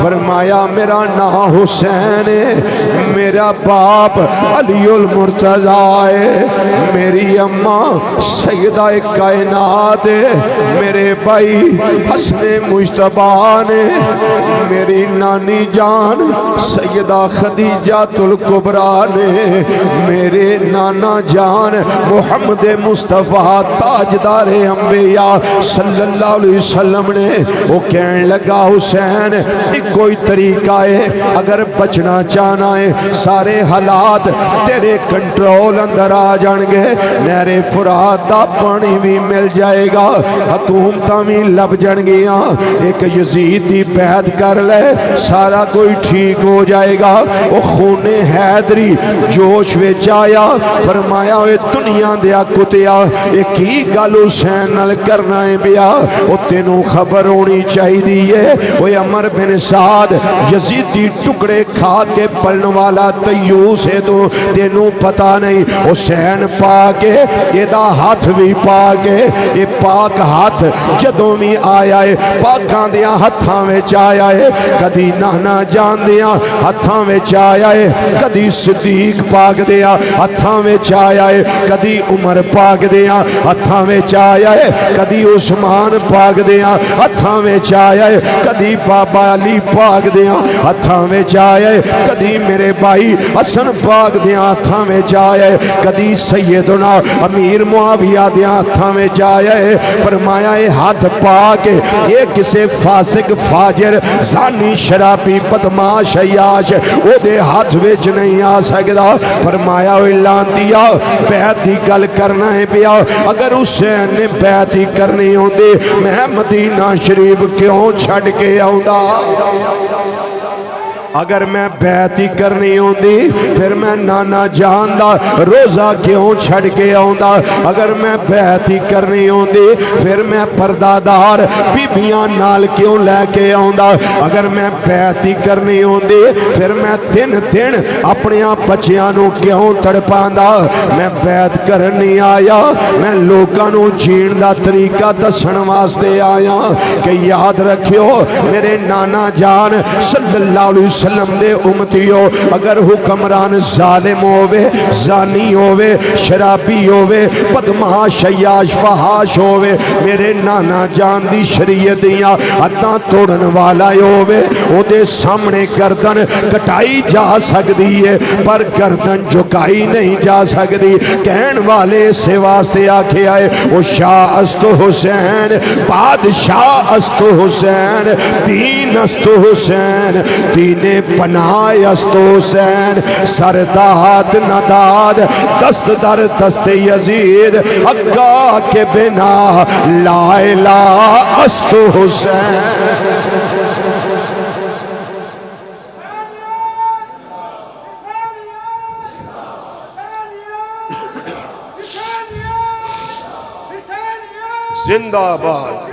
فرمایا میرا نام حسین ہے میرا باپ علی المرتضی ہے میری اماں سیدہ کائنات ہے میرے بھائی حسن مجتبیٰ نے میری نانی جان سیدہ خدیجہ الکبریٰ نے میرے نانا جان محمد مصطفیٰ تاجدار انبیاء صلی اللہ علیہ وسلم نے وہ کہنے لگا حسین ایک کوئی طریقہ ہے اگر بچنا چاہنا ہے سارے حالات تیرے کنٹرول اندر آ جان گے نہر فرات دا پانی بھی مل جائے گا حکومتاں بھی لب جان گیاں ایک یزید دی بیعت کر لے سارا کوئی ٹھیک ہو جائے گا وہ خون حیدری جوش وچ آیا فرمایا اے دنیا دیا کتیا ایک ہی گل حسین نال کرنا ہے بیا وہ تینوں خبر ہونی چاہی دیئے وہ عمر بن سعد یزیدی ٹکڑے کھا کے پلن والا تیوس ہے تو تینوں پتا نہیں حسین پاکے یہ دا ہاتھ بھی پاکے یہ پاک ہاتھ جدوں بھی آیا ہے پاکان دیا ہتھاں وچ آیا ہے کدی نانا جان دیا ہتھاں وچ آیا ہے کدی صدیق پاک دیا ہتھاں وچ آیا ہے کدی عمر پاک دیا ہتھاں وچ آیا ہے کدی عثمان پاک دیا ہتھاں وچ آیا ہے کدی بابا علی پاک دیا ہتھاں وچ آیا ہے کدی میرے بھائی حسن پاک دیا ہتھاں وچ آیا ہے کدی سیدنا امیر معاویہ دیا ہتھاں وچ آیا ہے فرمایا ہے ہاتھ پاک یہ کسے فاسق فاجر زانی شرابی بدماش عیاش او دے ہاتھ وچ نہیں آ سکدا فرمایا اعلان دیا بیعت دی گل کرنا ہے پیا اگر حسین نے بیعت ہی کرنی ہوندی میں مدینہ شریف کیوں چھڑ کے آؤندا اگر میں بیعت ہی کرنی ہوندی پھر میں نانا جان دا روزہ کیوں چھڑ کے آؤندا اگر میں بیعت ہی کرنی ہوندی پھر میں پردادار بیبیاں نال کیوں لے کے آؤندا اگر میں بیعت ہی کرنی ہوندی پھر میں دن دن اپنیاں بچیاں نو کیوں تڑپاندا میں بیعت کرنی آیا میں لوکاں نو جین دا طریقہ دسن واسطے آیا کہ یاد رکھیو میرے نانا جان صلی اللہ علیہ وسلم دے امتیو اگر حکمران ظالم ہووے زانی ہووے شرابی ہووے بدماش عیاش فحاش ہووے میرے نانا جان دی شریعت دیاں حداں توڑن والا ہووے او دے سامنے گردن کٹائی جا سکدی ہے پر گردن جھکائی نہیں جا سکدی کہن والے سے واسطے آکھے آئے او شاہ است حسین بادشاہ است حسین دین است حسین دین پناہ است حسین سرداد نداد دست در دست یزید اگاہ کے بنا لا الہ است حسین زندہ آباد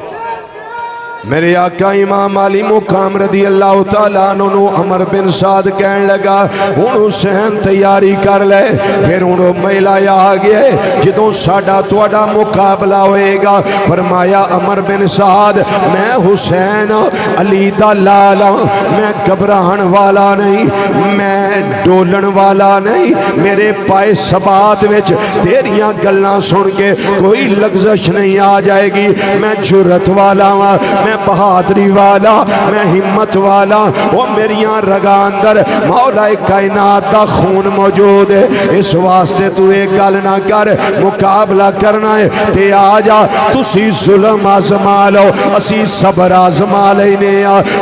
میرے آقا امام علی مقام رضی اللہ تعالیٰ عنہ عمر بن سعد کہنے لگا ہن حسین تیاری کر لے پھر انہوں میلہ آ گئے جدوں ساڈا تواڈا مقابلہ ہوئے گا فرمایا عمر بن سعد میں حسین علی دا لالا میں گھبران والا نہیں میں ڈولن والا نہیں میرے پائے ثبات وچ تیریاں گلاں سن کے کوئی لغزش نہیں آ جائے گی میں جرت والا ہاں میں بہادری والا میں ہمت والا وہ میریاں رگاں اندر مولا کائنات دا خون موجود ہے اس واسطے تو ایک گل نہ کر مقابلہ کرنا ہے تے آ جا تسی ظلم آزما لو اسی صبر آزما لینے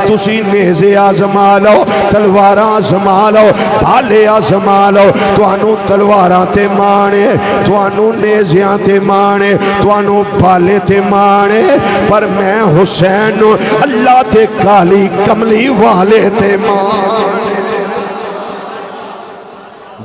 تسی نیزے آزما لو تلواراں آزما لو بھالے آزما لو توانو تلواراں تے مانے توانو نیزیاں تے مانے توانو بھالے تے مانے پر میں حسین اللہ تے کالی کملی والے تے مان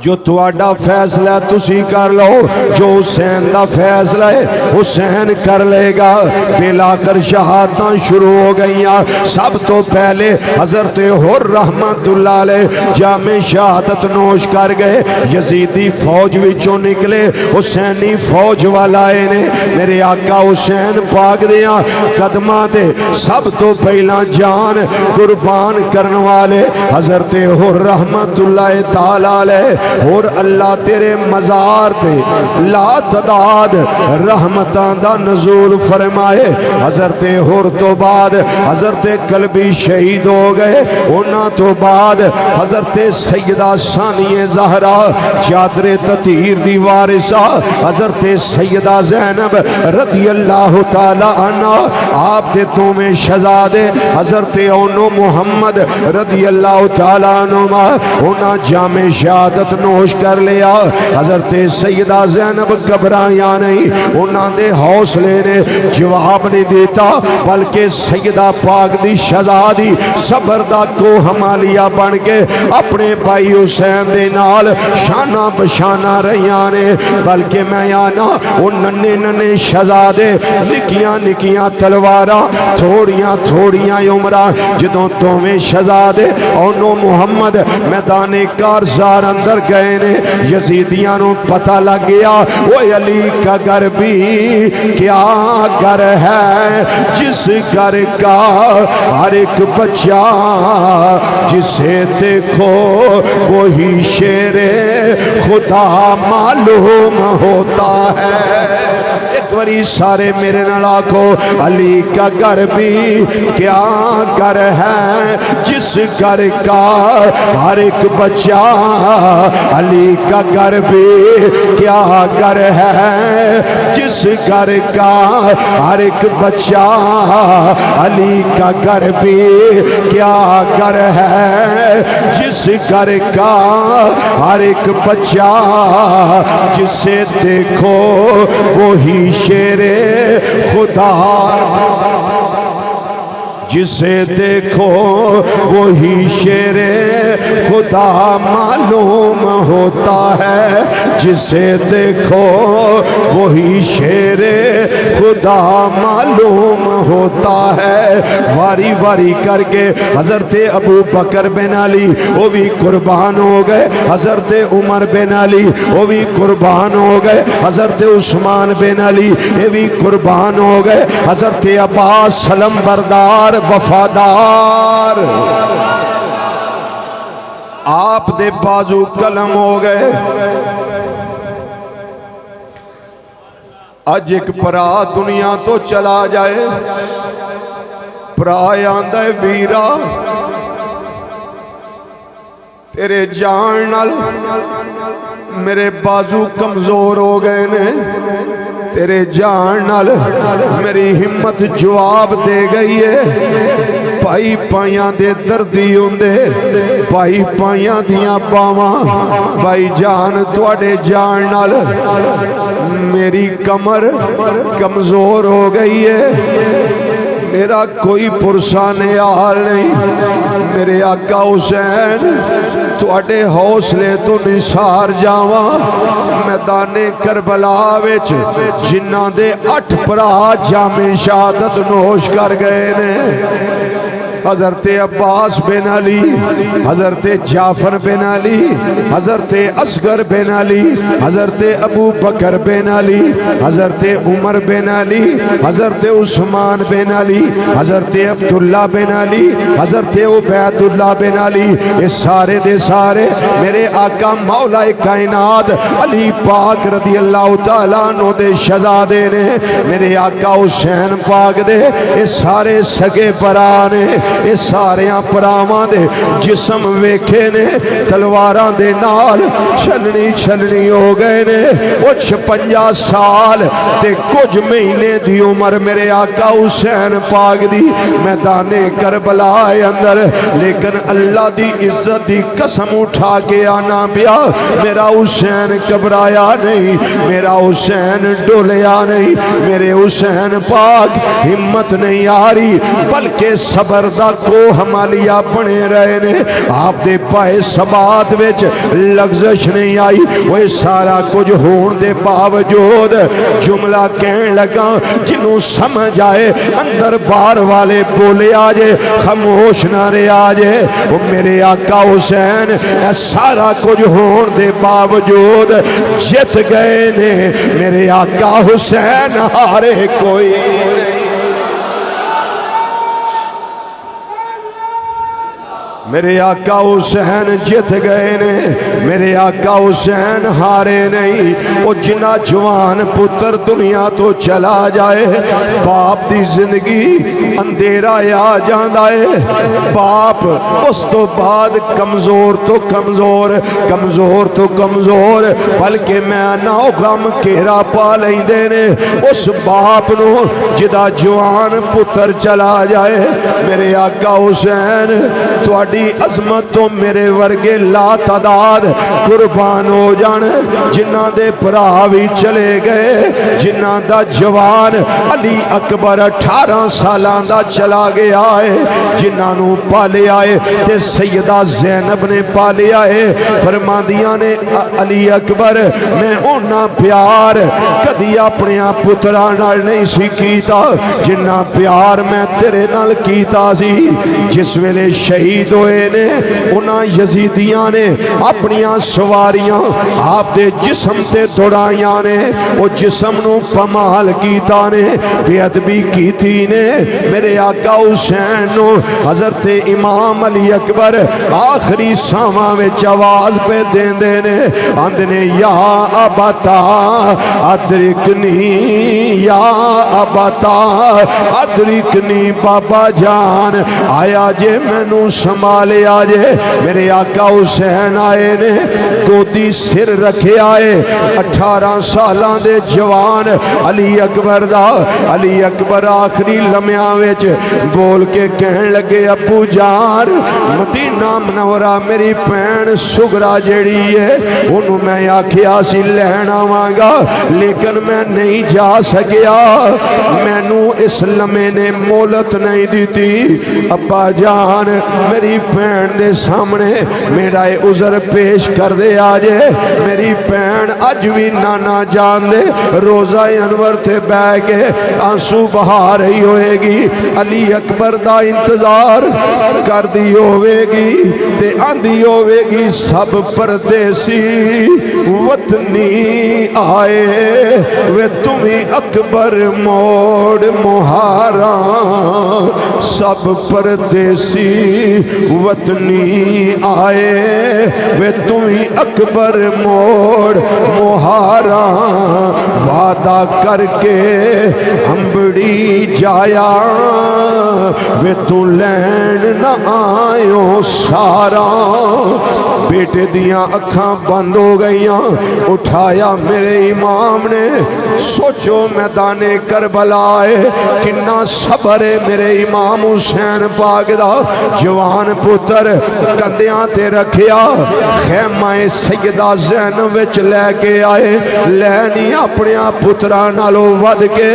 جو تواڈا فیصلہ تسی کر لو، جو حسین دا فیصلہ ہے حسین کر لے گا۔ بلا کر شہادتاں شروع ہو گئیاں۔ سب تو پہلے حضرت حر رحمت اللہ علیہ جامِ شہادت نوش کر گئے۔ یزیدی فوج وچوں نکلے، حسینی فوج والائے نے میرے آقا حسین پاک دیاں قدماں تے سب تو پہلا جان قربان کرن والے حضرت حر رحمت اللہ تعالی علیہ۔ اور اللہ تیرے مزار تے لا تعداد رحمتاں دا نزول فرمائے۔ حضرت حر تو بعد حضرت قلبی شہید ہو گئے، انہاں تو بعد حضرت سیدہ ثانیہ زہرا چادر تطہیر دی وارثہ حضرت سیدہ زینب رضی اللہ تعالی عنہ، آپ دے دوویں شہزادے حضرت اونو محمد رضی اللہ تعالی عنہ انہاں جامِ شہادت نوش کر لیا۔ حضرت سیدہ زینب گھبرائیاں نہیں، انہاں دے حوصلے نے جواب نہیں دیتا، بلکہ سیدہ پاک دی شہزادی صبر دا کو ہمالیہ بن کے اپنے بھائی حسین دے نال شانہ بشانہ رہیاں نے۔ بلکہ میں آنا ان ننے ننے شہزادے نکیاں نکیاں تلواراں تھوڑیاں تھوڑیاں عمرہ جدوں دوویں شہزادے اونو محمد میدان کارزار اندر گئے نے، یزیدیاں نو پتہ لگ گیا وہ علی کا گھر بھی کیا گھر ہے، جس گھر کا ہر ایک بچہ جسے دیکھو وہی شیر خدا معلوم ہوتا ہے۔ ایک باری سارے میرے نال آکھو، علی کا گھر بھی کیا گھر ہے، جس گھر کا ہر ایک بچہ، علی کا گھر بھی کیا گھر ہے، جس گھر کا ہر ایک بچہ، علی کا گھر بھی کیا گھر ہے، جس گھر کا ہر ایک بچہ جسے دیکھو وہی شیر خدا، جسے دیکھو وہی شیر خدا معلوم ہوتا ہے، جسے دیکھو وہی شیر خدا معلوم ہوتا ہے۔ واری واری کر کے حضرت ابو بکر بن علی وہ بھی قربان ہو گئے، حضرت عمر بن علی وہ بھی قربان ہو گئے، حضرت عثمان بن علی یہ بھی قربان ہو گئے، حضرت عباس سلم بردار وفادار آپ دے بازو قلم ہو گئے۔ اج ایک پرا دنیا تو چلا جائے، پرا آندا ہے ویرا تیرے جان نال میرے بازو کمزور ہو گئے نے، تیرے جان نال میری ہمت جواب دے گئی ہے۔ پائی پائیاں دے دردی ہوندے، پائی پائیاں دیاں باواں، بھائی جان تواڈے جان نال میری کمر کمزور ہو گئی ہے، میرا کوئی پرسان حال نہیں۔ میرے آقا حسین تواڈے حوصلے تو نثار جاواں، میدان کربلا وچ جنہاں دے 8 بھرا جامِ شہادت نوش کر گئے نے، حضرت عباس بن علی، حضرت جعفر بن علی، حضرت اصغر بن علی، حضرت ابو بکر بن علی، حضرت عمر بن علی، حضرت عثمان بن علی، حضرت عبداللہ بن علی، حضرت عبید اللہ بن علی، یہ سارے دے سارے میرے آقا مولا کائنات علی پاک رضی اللہ تعالیٰ عنہ دے شہزادے نے، میرے آقا حسین پاک دے یہ سارے سگے پرانے، یہ ساریاں پراواں دے جسم ویکھے نے، تلواراں دے نال چھلنی چھلنی ہو گئے نے۔ وہ 56 سال تے کچھ مہینے دی عمر میرے آقا حسین پاک دی میدان کربلا اندر، لیکن اللہ دی عزت دی قسم اٹھا کے آنا پیا، میرا حسین گھبرایا نہیں، میرا حسین ڈولیا نہیں، میرے حسین پاک ہمت نہیں آ رہی، بلکہ صبر دا کوہ مالیا بنے رہے نے آپ دے پائے سبات وچ لغزش نہیں آئی وہ سارا کچھ ہون دے باوجود جملہ کہن لگا جنوں سمجھ آئے اندر بار والے بولے آجے خاموش نہ رہے آجے وہ میرے آقا حسین سارا کچھ ہون دے باوجود جت گئے نے میرے آقا حسین ہارے کوئی نہیں میرے آقا حسین جت گئے نے میرے آقا حسین ہارے نہیں وہ جنہ جوان پتر دنیا تو چلا جائے باپ دی زندگی اندھیرا آ جاندا ہے باپ اس تو بعد کمزور تو کمزور کمزور تو کمزور بلکہ میں نہ غم کیرا پا لیندے نے اس باپ نو جدا جوان پتر چلا جائے میرے آقا حسین تواڈی عظمت تو میرے ورگے لا تعداد قربان ہو جان جنہ دے بھرا بھی چلے گئے جنہ دا جوان علی اکبر 18 سالاں دا چلا گیا ہے جنہ نو پالے آئے تے سیدہ زینب نے پالے آئے فرماندیاں نے علی اکبر میں اونا پیار کدی اپنے پتراں نال نہیں سی کیتا جنہ پیار میں تیرے نال کیتا سی جس ویلے شہید ہوئے نے انہاں یزیدیاں نے اپنیاں سواریاں آپ دے جسم تے دوڑائیاں نے وہ جسم نو پمال کیتا نے بے ادبی کیتی نے میرے آقا حسین نو حضرت امام علی اکبر آخری ساواں وچ آواز پہ دیندے نے آندنے یا ابتا ادرکنی یا ابتا ادرکنی بابا جان آیا جے مینوں سنبھالے آجے میرے آقا حسین آئے نے گودی سر رکھے آئے 18 سالاں دے جوان علی اکبر دا علی اکبر آخری لمحیاں وچ بول کے کہن لگے ابو جان مدینہ منورہ میری بہن سغرا جڑی ہے انہوں میں آکھیا سی لین آواں گا لیکن میں نہیں جا سکیا مینوں اس لمحے نے مولت نہیں دیتی ابا جان میری بہن دے سامنے میرا عذر پیش کر دے آجے میری بہن اج بھی نانا جان دے روزہ انور تے بہ کے آنسو بہا رہی ہوئے گی علی اکبر دا انتظار کر دی ہوئے گی تے آندھی ہوئے گی سب پردیسی وطنی آئے وے تمہیں اکبر موڑ مہارا سب پردیسی وطنی آئے وے تمہیں اکبر موڑ مہارا وعدہ کر کے ہمبڑی جایا وے تو لین نہ آئیوں سارا بیٹے دیاں اکھاں بند ہو گئیاں اٹھایا میرے امام نے سوچو میدان کربلا ہے کنا صبر ہے میرے امام حسین پاک دا جوان پتر کندیاں تے رکھیا خیمہ سیدہ زینب وچ لے کے آئے لینی اپنے پترا نالو ود کے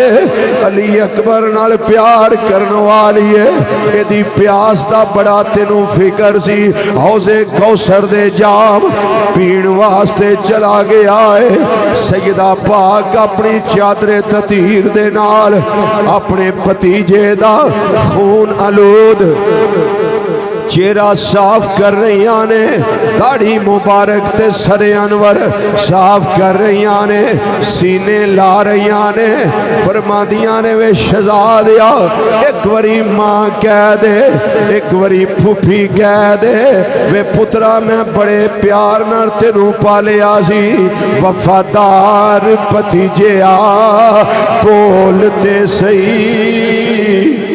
علی اکبر نال پیار کرنے والی ہے یہ دی پیاس دا بڑا تینوں فکر سی حوضے کوثر دے جام پین واسطے چلا گیا ہے سیدہ پاک اپنی چادر تطہیر دے نال اپنے بھتیجے دا خون آلود چہرہ صاف کر رہی آنے داڑھی مبارک تے سر انور صاف کر رہی آنے سینے لا رہی آنے فرما دیا نے وے شہزادیا ایک وری ماں کہہ دے ایک وری پھوپھی کہہ دے وے پترا میں بڑے پیار نر تینوں پالے آسی وفادار بھتیجے آ بولتے صحیح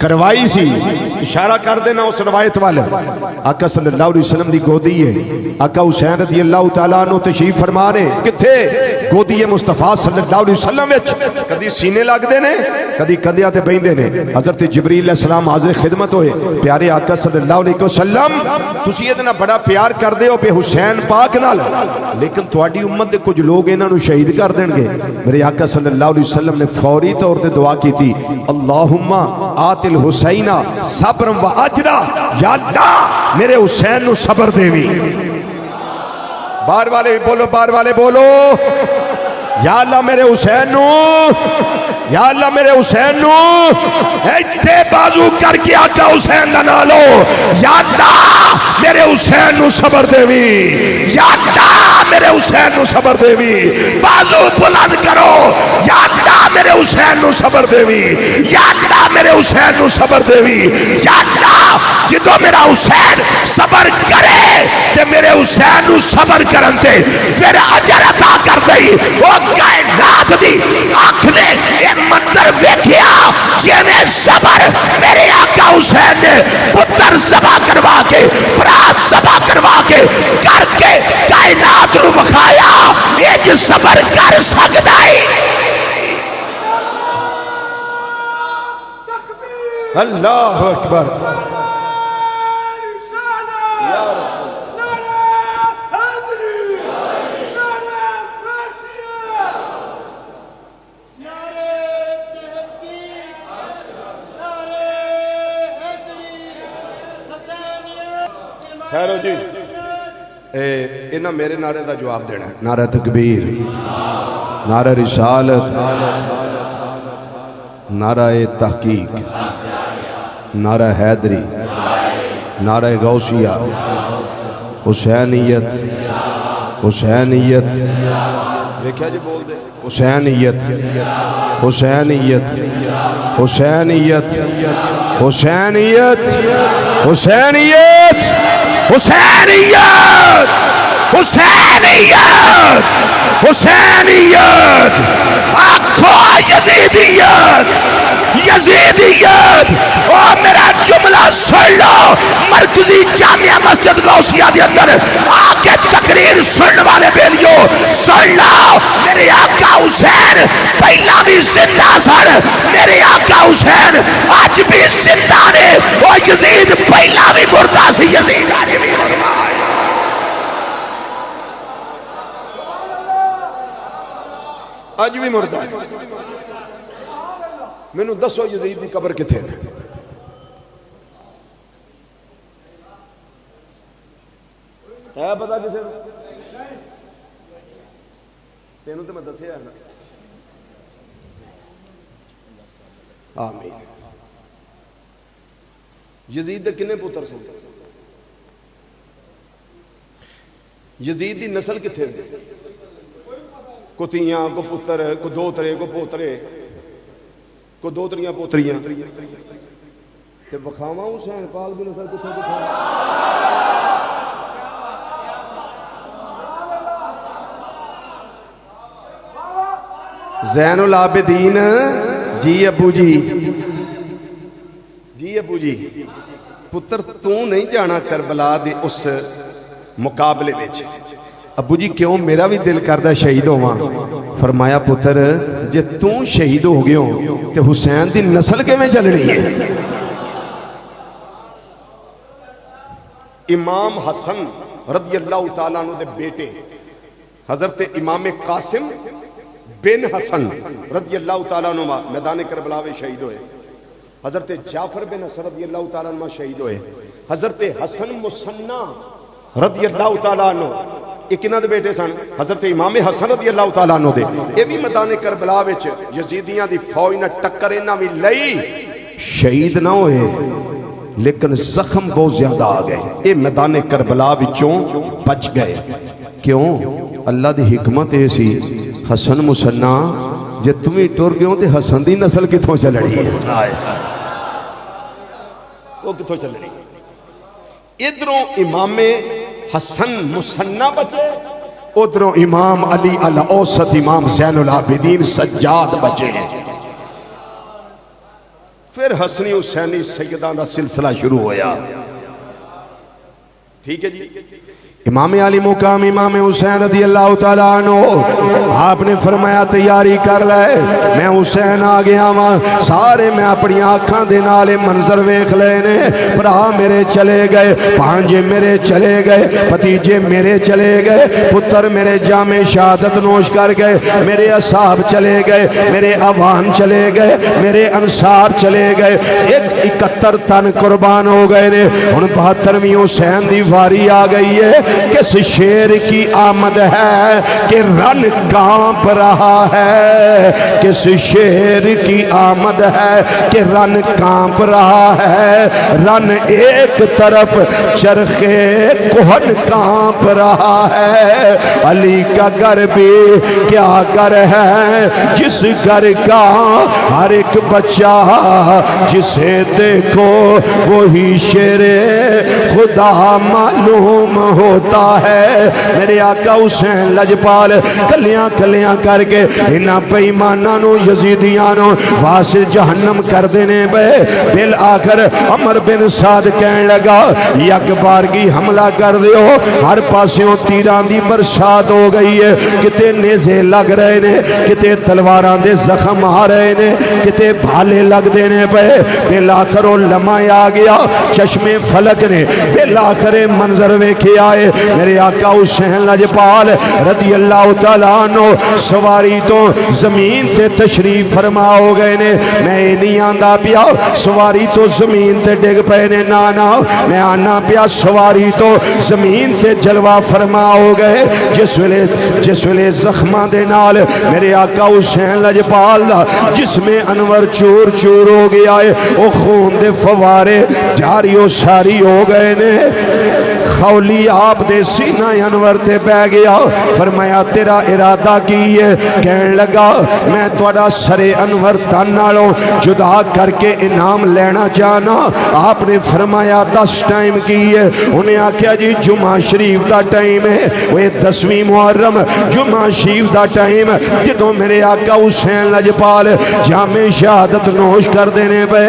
کروائی سی اشارہ کر دینا اس روایت والے آقا صلی اللہ علیہ وسلم دی گودی ہے آقا حسین رضی اللہ تعالیٰ عنہ تشریف فرما رہے کتھے گودی مصطفیٰ صلی اللہ علیہ وسلم کدی سینے لگ دے نے کدی کندیاں تے بیندے نے حضرت جبریل علیہ السلام حاضر خدمت ہوئے پیارے آقا صلی اللہ علیہ وسلم تسی اتنا بڑا پیار کر دے ہو پہ حسین پاک نال لیکن تواڈی امت دے کچھ لوگ انہاں نو شہید کر دین گے میرے آقا صلی اللہ علیہ وسلم نے فوری طور تے دعا کی تھی اللہم آت الحسین صبر و اجرا یا اللہ میرے حسین نو صبر دیوی بار والے بولو بار والے بولو یا اللہ میرے حسین نو یا اللہ میرے حسین نو ایتھے بازو کر کے آقا حسین دا نالو یا اللہ میرے حسین نو صبر دیوی یا اللہ میرے حسین نو صبر دیوی بازو بلند کرو یا اللہ میرے حسین نو صبر دیوی یا اللہ میرے حسین نو صبر دیوی یا اللہ جدو میرا حسین صبر کرے تے میرے حسین نو صبر کرن تے پھر اجر عطا کر دئی وہ کائنات دی آنکھ نے یہ منظر دیکھیا جیویں صبر میرے آقا حسین نے پتر ذبح کروا کے برات ذبح کروا کے کر کے کائنات نو بخایا یہ جو صبر کر سکتا ہے اللہ اکبر خیرو جی انہاں میرے نعرے دا جواب دینا ہے نعرہ تکبیر نعرہ رسالت نعرہ تحقیق نعرہ حیدری نعرہ غوثیہ حسینیت حسینیت دیکھا جی بول دے حسینیت حسینیت حسینیت حسینیت حسینیت حسینیت حسینیت حسینیت آنکھو یزیدیت یزیدیت اور میرا جملہ سن لو مرکزی جامعہ مسجد غوثیہ دے اندر آکے تقریر سن والے بیلیو سن لو میرے آقا حسین پہلا بھی زندہ سن میرے آقا حسین آج بھی زندہ نے اور یزید پہلا بھی مردہ سی یزید آج بھی مردہ ہے آج بھی مردہ ہے میں نو دسو یزید دی قبر کتے ہے پتا کسے تینوں تو میں دسیا ہے نا آمین یزید دے کنے پتر سن یزید دی نسل کتے کو تیاں کو پتر کو دو ترے کو پوترے کو دو تریاں پوتریاں کہ بخاما حسین پاک دی نسل کتھے بخاما زین العابدین جی ابو جی جی ابو جی پتر تو نہیں جانا کربلا دے اس مقابلے وچ ابو جی کیوں میرا بھی دل کردہ شہید ہوا فرمایا پتر جے تو شہید ہو گئے ہو تے حسین دی نسل کے میں چل رہی ہے امام حسن رضی اللہ تعالیٰ عنہ دے بیٹے حضرت امام قاسم بن حسن رضی اللہ تعالیٰ عنہ میدان کربلا میں شہید ہوئے حضرت جعفر بن حسن رضی اللہ تعالیٰ عنہ شہید ہوئے حضرت حسن مصنع رضی اللہ تعالیٰ عنہ ایک انہاں دے بیٹے سن حضرت امام حسن رضی اللہ تعالیٰ عنہ دے یہ بھی میدان کربلا وچ یزیدیاں دی فوج نہ ٹکر انہاں بھی لئی شہید نہ ہوئے لیکن زخم بہت زیادہ آ گئے یہ میدان کربلا وچوں بچ گئے کیوں اللہ دی حکمت ایسی حسن مصنع جے تمہیں ٹر گئے ہو تے حسن دی نسل کتھوں چل رہی ہے وہ کتھوں چل رہی ہے ادھروں امام حسن مصنع بچے ادھروں امام علی الاوسط امام زین العابدین سجاد بچے ہیں پھر حسنی حسینی سیدان دا سلسلہ شروع ہویا. ٹھیک ہے جی. امام علی مقام امام حسین رضی اللہ تعالیٰ عنہ آپ نے فرمایا تیاری کر لے میں حسین آ گیا ماں. سارے میں اپنی آنکھاں دے نالے منظر ویکھ لے نے. بھرا میرے چلے گئے, بھانجے میرے چلے گئے, بھتیجے میرے چلے گئے, پتر میرے جام شہادت نوش کر گئے, میرے اصحاب چلے گئے, میرے عوان چلے گئے, میرے انصار چلے گئے. 71 تن قربان ہو گئے نے. ان 72ویں حسین دی واری آ گئی ہے. کس شیر کی آمد ہے کہ رن کانپ رہا ہے, کس شیر کی آمد ہے کہ رن کانپ رہا ہے. رن ایک طرف چرخے کوہن کانپ رہا ہے. علی کا گھر بھی کیا گھر ہے جس گھر کا ہر ایک بچہ جسے دیکھو وہی شیر خدا معلوم ہوتا ہے. میرے آقا حسین لجپال کلیاں کلیاں کر کے انہاں بیمانانوں یزیدیانوں واسل جہنم کر دینے بے. بالآخر عمر بن سعد کہنے لگا یک بارگی حملہ کر دیو. ہر پاسیوں تیران دی برسات ہو گئی ہے, کتے نیزے لگ رہے نے, کتے تلواران دے زخم آ رہے نے, کتے بھالے لگ دینے پہ. بالآخر علماء آ گیا چشم فلک نے بالآخر منظر ویکھے آئے. میرے آقا حسین لجپال رضی اللہ تعالیٰ عنہ سواری تو زمین تے تشریف فرما ہو گئے نے. میں نہیں آندہ پیا سواری تو زمین تے ڈگ پے نے, نانا میں آنا پیا سواری تو زمین تے جلوہ فرما ہو گئے. جس ویلے زخمہ دے نال میرے آقا حسین لجپال جس میں انور چور چور ہو گیا ہے, وہ خون دے فوارے جاری و ساری ہو گئے نے. خولی آپ دے سینہ انور تے بہ گیا. فرمایا تیرا ارادہ کی ہے؟ کہنے لگا میں توڑا سر انور تن نالوں جدا کر کے انعام لینا چاہنا. آپ نے فرمایا 10 ٹائم کی ہے. انہیں آکھیا جی جمعہ شریف دا ٹائم ہے, وہ 10ویں محرم جمعہ شریف دا ٹائم. جدوں میرے آقا حسین لجپال جامع شہادت نوش کر دینے پہ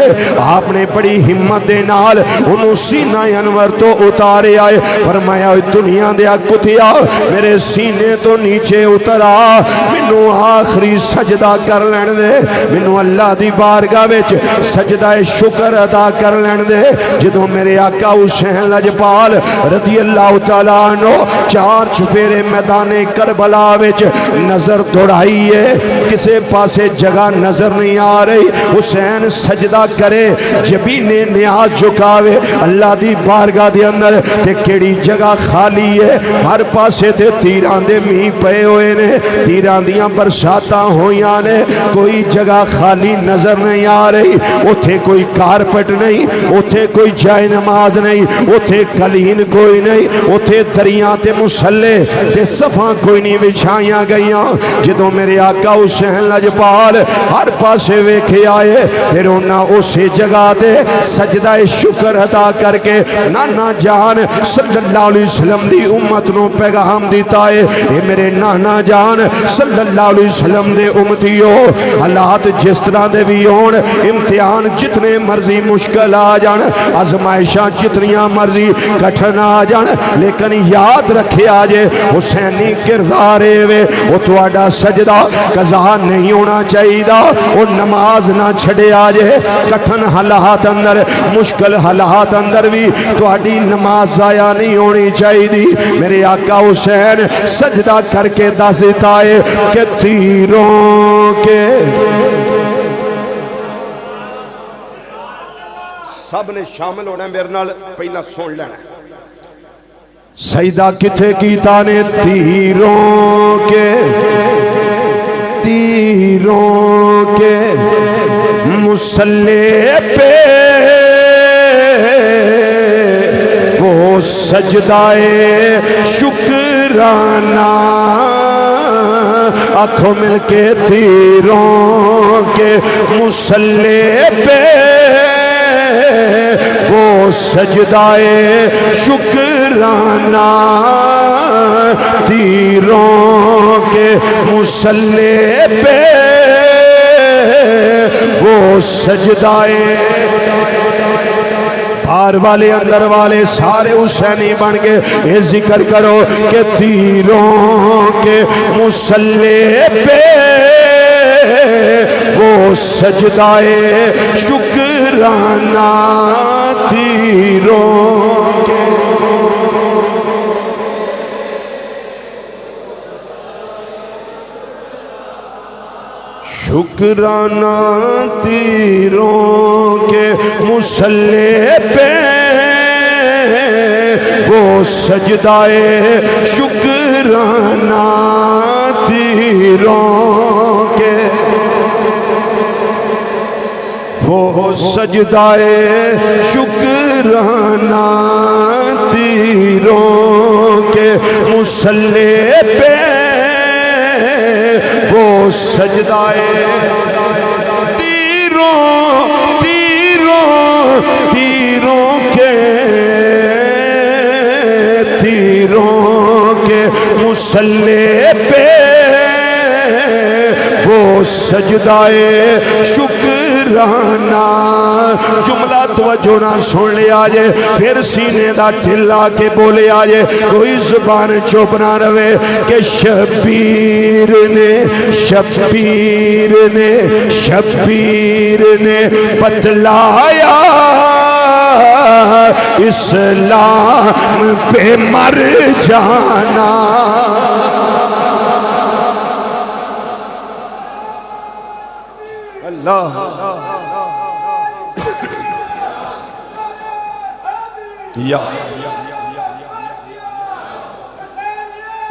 آپ نے بڑی ہمت دے نال انہوں سینہ انور تو اتارے آئے. فرمایا دنیا دیا کتیا میرے سینے تو نیچے اترا, منو آخری سجدہ کر لین دے, منو اللہ دی بارگاہ وچ سجدہ شکر ادا کر لین دے. جدوں میرے آقا حسین لجپال رضی اللہ تعالیٰ عنہ 4 چفیرے میدان کربلا وچ نظر دوڑائی ہے, کسے پاسے جگہ نظر نہیں آ رہی. حسین سجدہ کرے جبین نیاز جھکاوے اللہ دی بارگاہ دے اندر تے کیڑی جگہ خالی ہے. ہر پاسے تے تیران دے می پے ہوئے نے, تیران دیاں برساتاں ہویاں نے, کوئی جگہ خالی نظر نہیں آ رہی. اتھے کوئی کارپٹ نہیں, اتھے کوئی جائے نماز نہیں, اتھے قلین کوئی نہیں, اتھے دریاں تے مسلے تے صفاں کوئی نہیں بچھائیاں گئیاں. جدوں میرے آقا حسین لجپال ہر پاسے ویکھے آئے, پھر انہاں اسی جگہ دے سجدہ شکر ادا کر کے نانا جان صلی اللہ علیہ وسلم دی امت نو پیغام دیتا ہے. اے میرے نانا جان صلی اللہ علیہ وسلم دے امتیو, حالات جس طرح دے بھی ہون, امتحان جتنے مرضی مشکل آ جان, آزمائشاں جتنیاں مرضی کٹھن آ جان, لیکن یاد رکھے آجے حسینی کردارے وے وہ تواڈا سجدہ قضا نہیں ہونا چاہیے دا. وہ نماز نہ چھڑے آجے کٹھن حالات اندر مشکل حالات اندر بھی تواڈی نماز ضائع نہیں ہونی چاہیے دی. میرے آقا حسین سجدہ کر کے دس دیتا ہے کہ تیروں کے سب نے شامل ہونا ہے. میرے نال پہلا سن لینا. سجدہ کتھے کیتا نے تیروں کے مسلح پہ وہ سجدہ شکرانہ. آنکھوں مل کے تیروں کے مسلح پہ وہ سجدہ شکرانہ. تیروں کے مسلح پہ وہ سجدائے باہر والے اندر والے سارے حسینی بن کے یہ ذکر کرو کہ تیروں کے مسلح پہ وہ سجدائے شکرانہ تیروں کے شکرانہ تیروں کے مسلح پہ وہ سجدائے شکرانہ تیروں کے وہ سجدائے شکرانہ تیروں کے مسلح پہ وہ سجدائے تیروں کے مسلح پہ وہ سجدائے شکرانہ جملہ توجہ نہ سن لیا جے پھر سینے دا ٹھلا کے بولے آجے کوئی زبان چپ نہ روے کہ شبیر نے بتلایا اسلام پہ مر جانا اللہ یا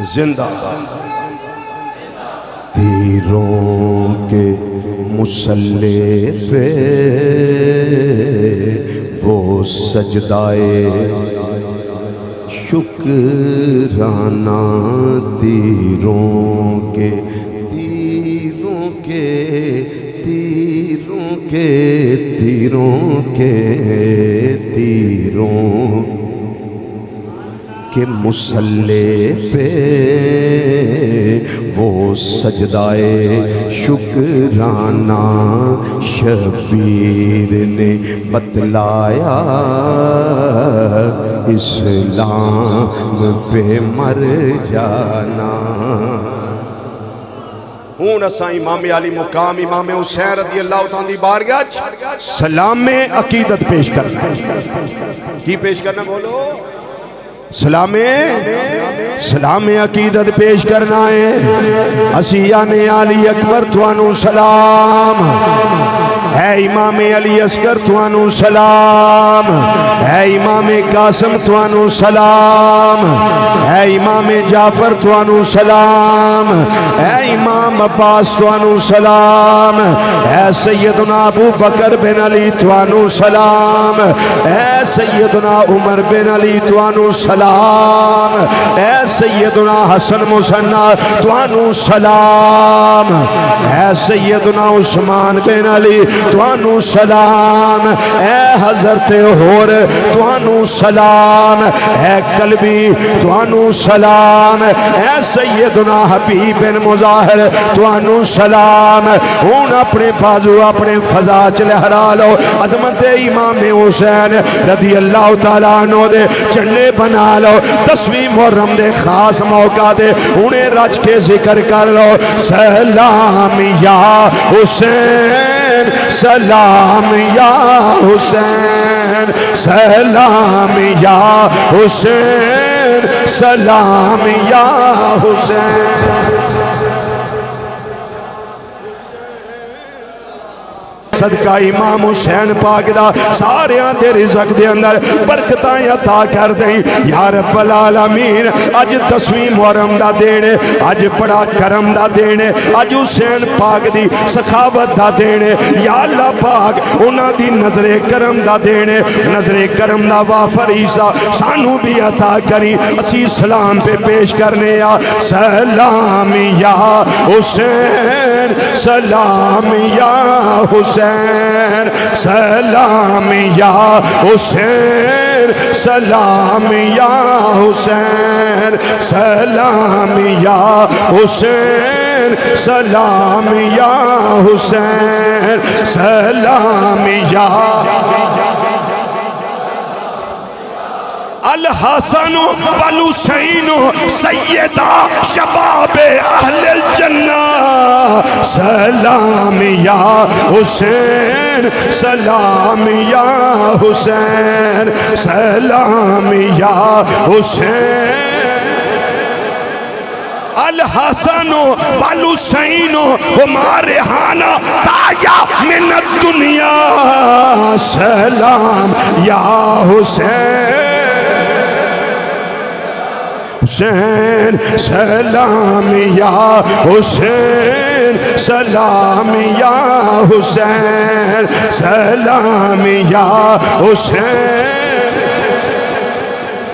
زندہ تیروں کے مسلح پہ وہ سجدائے شکرانہ تیروں کے مسلح پہ وہ سجدائے شکرانہ شبیر نے بتلایا اسلام پہ مر جانا ہوں اساں امام علی مقام امام حسین رضی اللہ تعالیٰ دی بارگاہ سلام عقیدت پیش کرنا کی پیش کرنا بولو سلام عقیدت پیش کرنا ہے اسیان علی اکبر توانو سلام ہے امام علی اصغر توانو سلام ہے امام قاسم توانو سلام ہے امام جعفر توانو سلام ہے امام عباس توانو سلام ہے سیدنا ابو بکر بن علی توانو سلام ہے سیدنا عمر بن علی توانو سلام اے سیدنا حسن مصنع توانو سلام اے سیدنا عثمان بن علی توانو سلام اے حضرت ہور توانو سلام اے قلبی توانو سلام اے سیدنا حبیب بن مظاہر توانو سلام ان اپنے بازو اپنے فضا چلے ہرا لو عظمت امام حسین رضی اللہ تعالیٰ عنہ دے چلے بنا لو 10ویں محرم دے خاص موقع دے انہیں رج کے ذکر کر لو سلام یا حسین سلام یا حسین سلام یا حسین سلام یا حسین صدقہ امام حسین پاک دا سارے دے رزق دے اندر برکتاں عطا کر دیں یا رب العالمین اج 10ویں محرم دا دینے اج بڑا کرم دا دینے اج حسین پاک دی سخاوت دا دینے یا اللہ پاک انہاں دی نظر کرم دا دینے نظر کرم دا وافر عیسیٰ سانو بھی عطا کری اسی سلام پہ پیش کرنے یا سلام یا حسین سلام یا حسین سلام یا حسین سلام یا حسین سلام یا حسین سلام یا حسین سلام یا الحسن والحسین سیدہ شباب اہل الجنہ سلام یا حسین سلام یا حسین سلام یا حسین الحسن والحسین ہما ریحانہ تایا من الدنیا سلام یا حسین حسین سلام یا حسین سلام یا حسین سلام یا حسین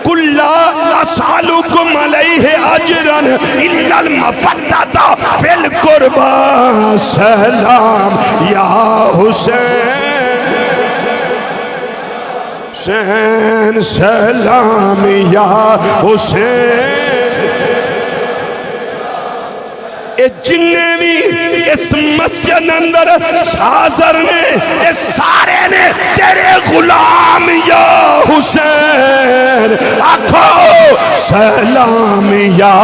کلا اسالکم علیہ اجرا الا المودۃ فی القربى سلام یا حسین حسین سلام یا حسین اے جننے بھی اس مسجد اندر حاضر نے اس سارے نے تیرے غلام یا حسین آکھو سلام یا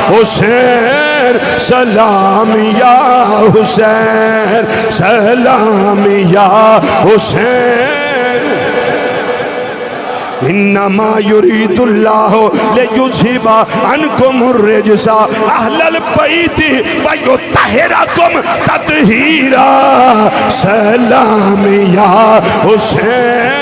حسین سلام یا حسین سلام یا حسین انما یرید اللہ لیذھب عنکم الرجس اہل البیت ویطہرکم تطہیرا سلام یا حسین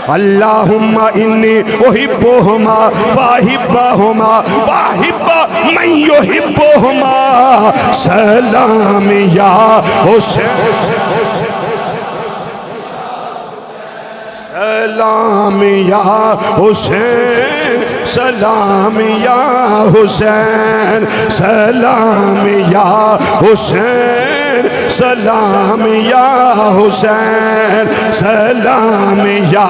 اللہم انی احبہما واحبہما واحب من یحبہما سلام یا حسین سلام یا حسین سلام یا حسین سلام یا حسین سلام یا حسین سلام یا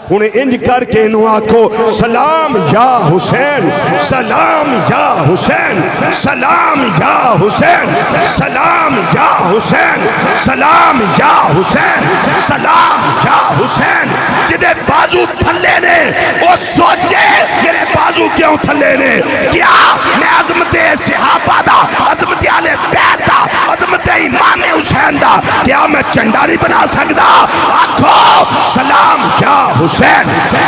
انہیں انج کر کے انہوں آکھو سلام یا حسین سلام یا حسین سلام یا حسین سلام یا حسین سلام یا حسین سلام یا حسین جدے بازو تھلے نے وہ سوچے میرے بازو کیوں تھلے نے کیا میں عظمت صحابہ دا عظمت آل بیت دا عظمت امام حسین دا کیا میں چنڈاری بنا سکتا آکھو سلام یا حسین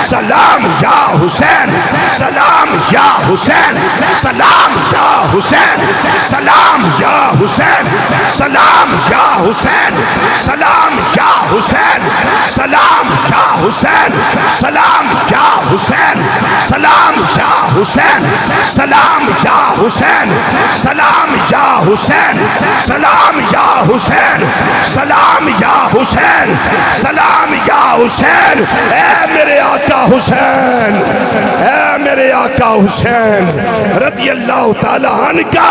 سلام یا حسین سلام یا حسین سلام یا حسین سلام یا حسین سلام یا حسین سلام یا حسین سلام یا حسین سلام یا حسین سلام یا حسین سلام یا حسین سلام یا حسین سلام یا حسین سلام یا حسین سلام یا حسین اے میرے آقا حسین اے میرے آقا حسین رضی اللہ تعالیٰ عنہ کا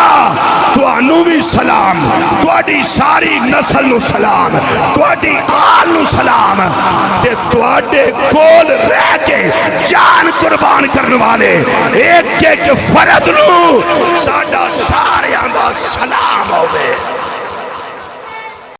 تو انو بھی سلام تو اڈی ساری نسل نو سلام تو اڈی آل نو سلام تے تو اڈے کول رہ کے جان قربان کرنے والے ایک ایک فرد نو ساڈا سارے آندہ سلام ہوئے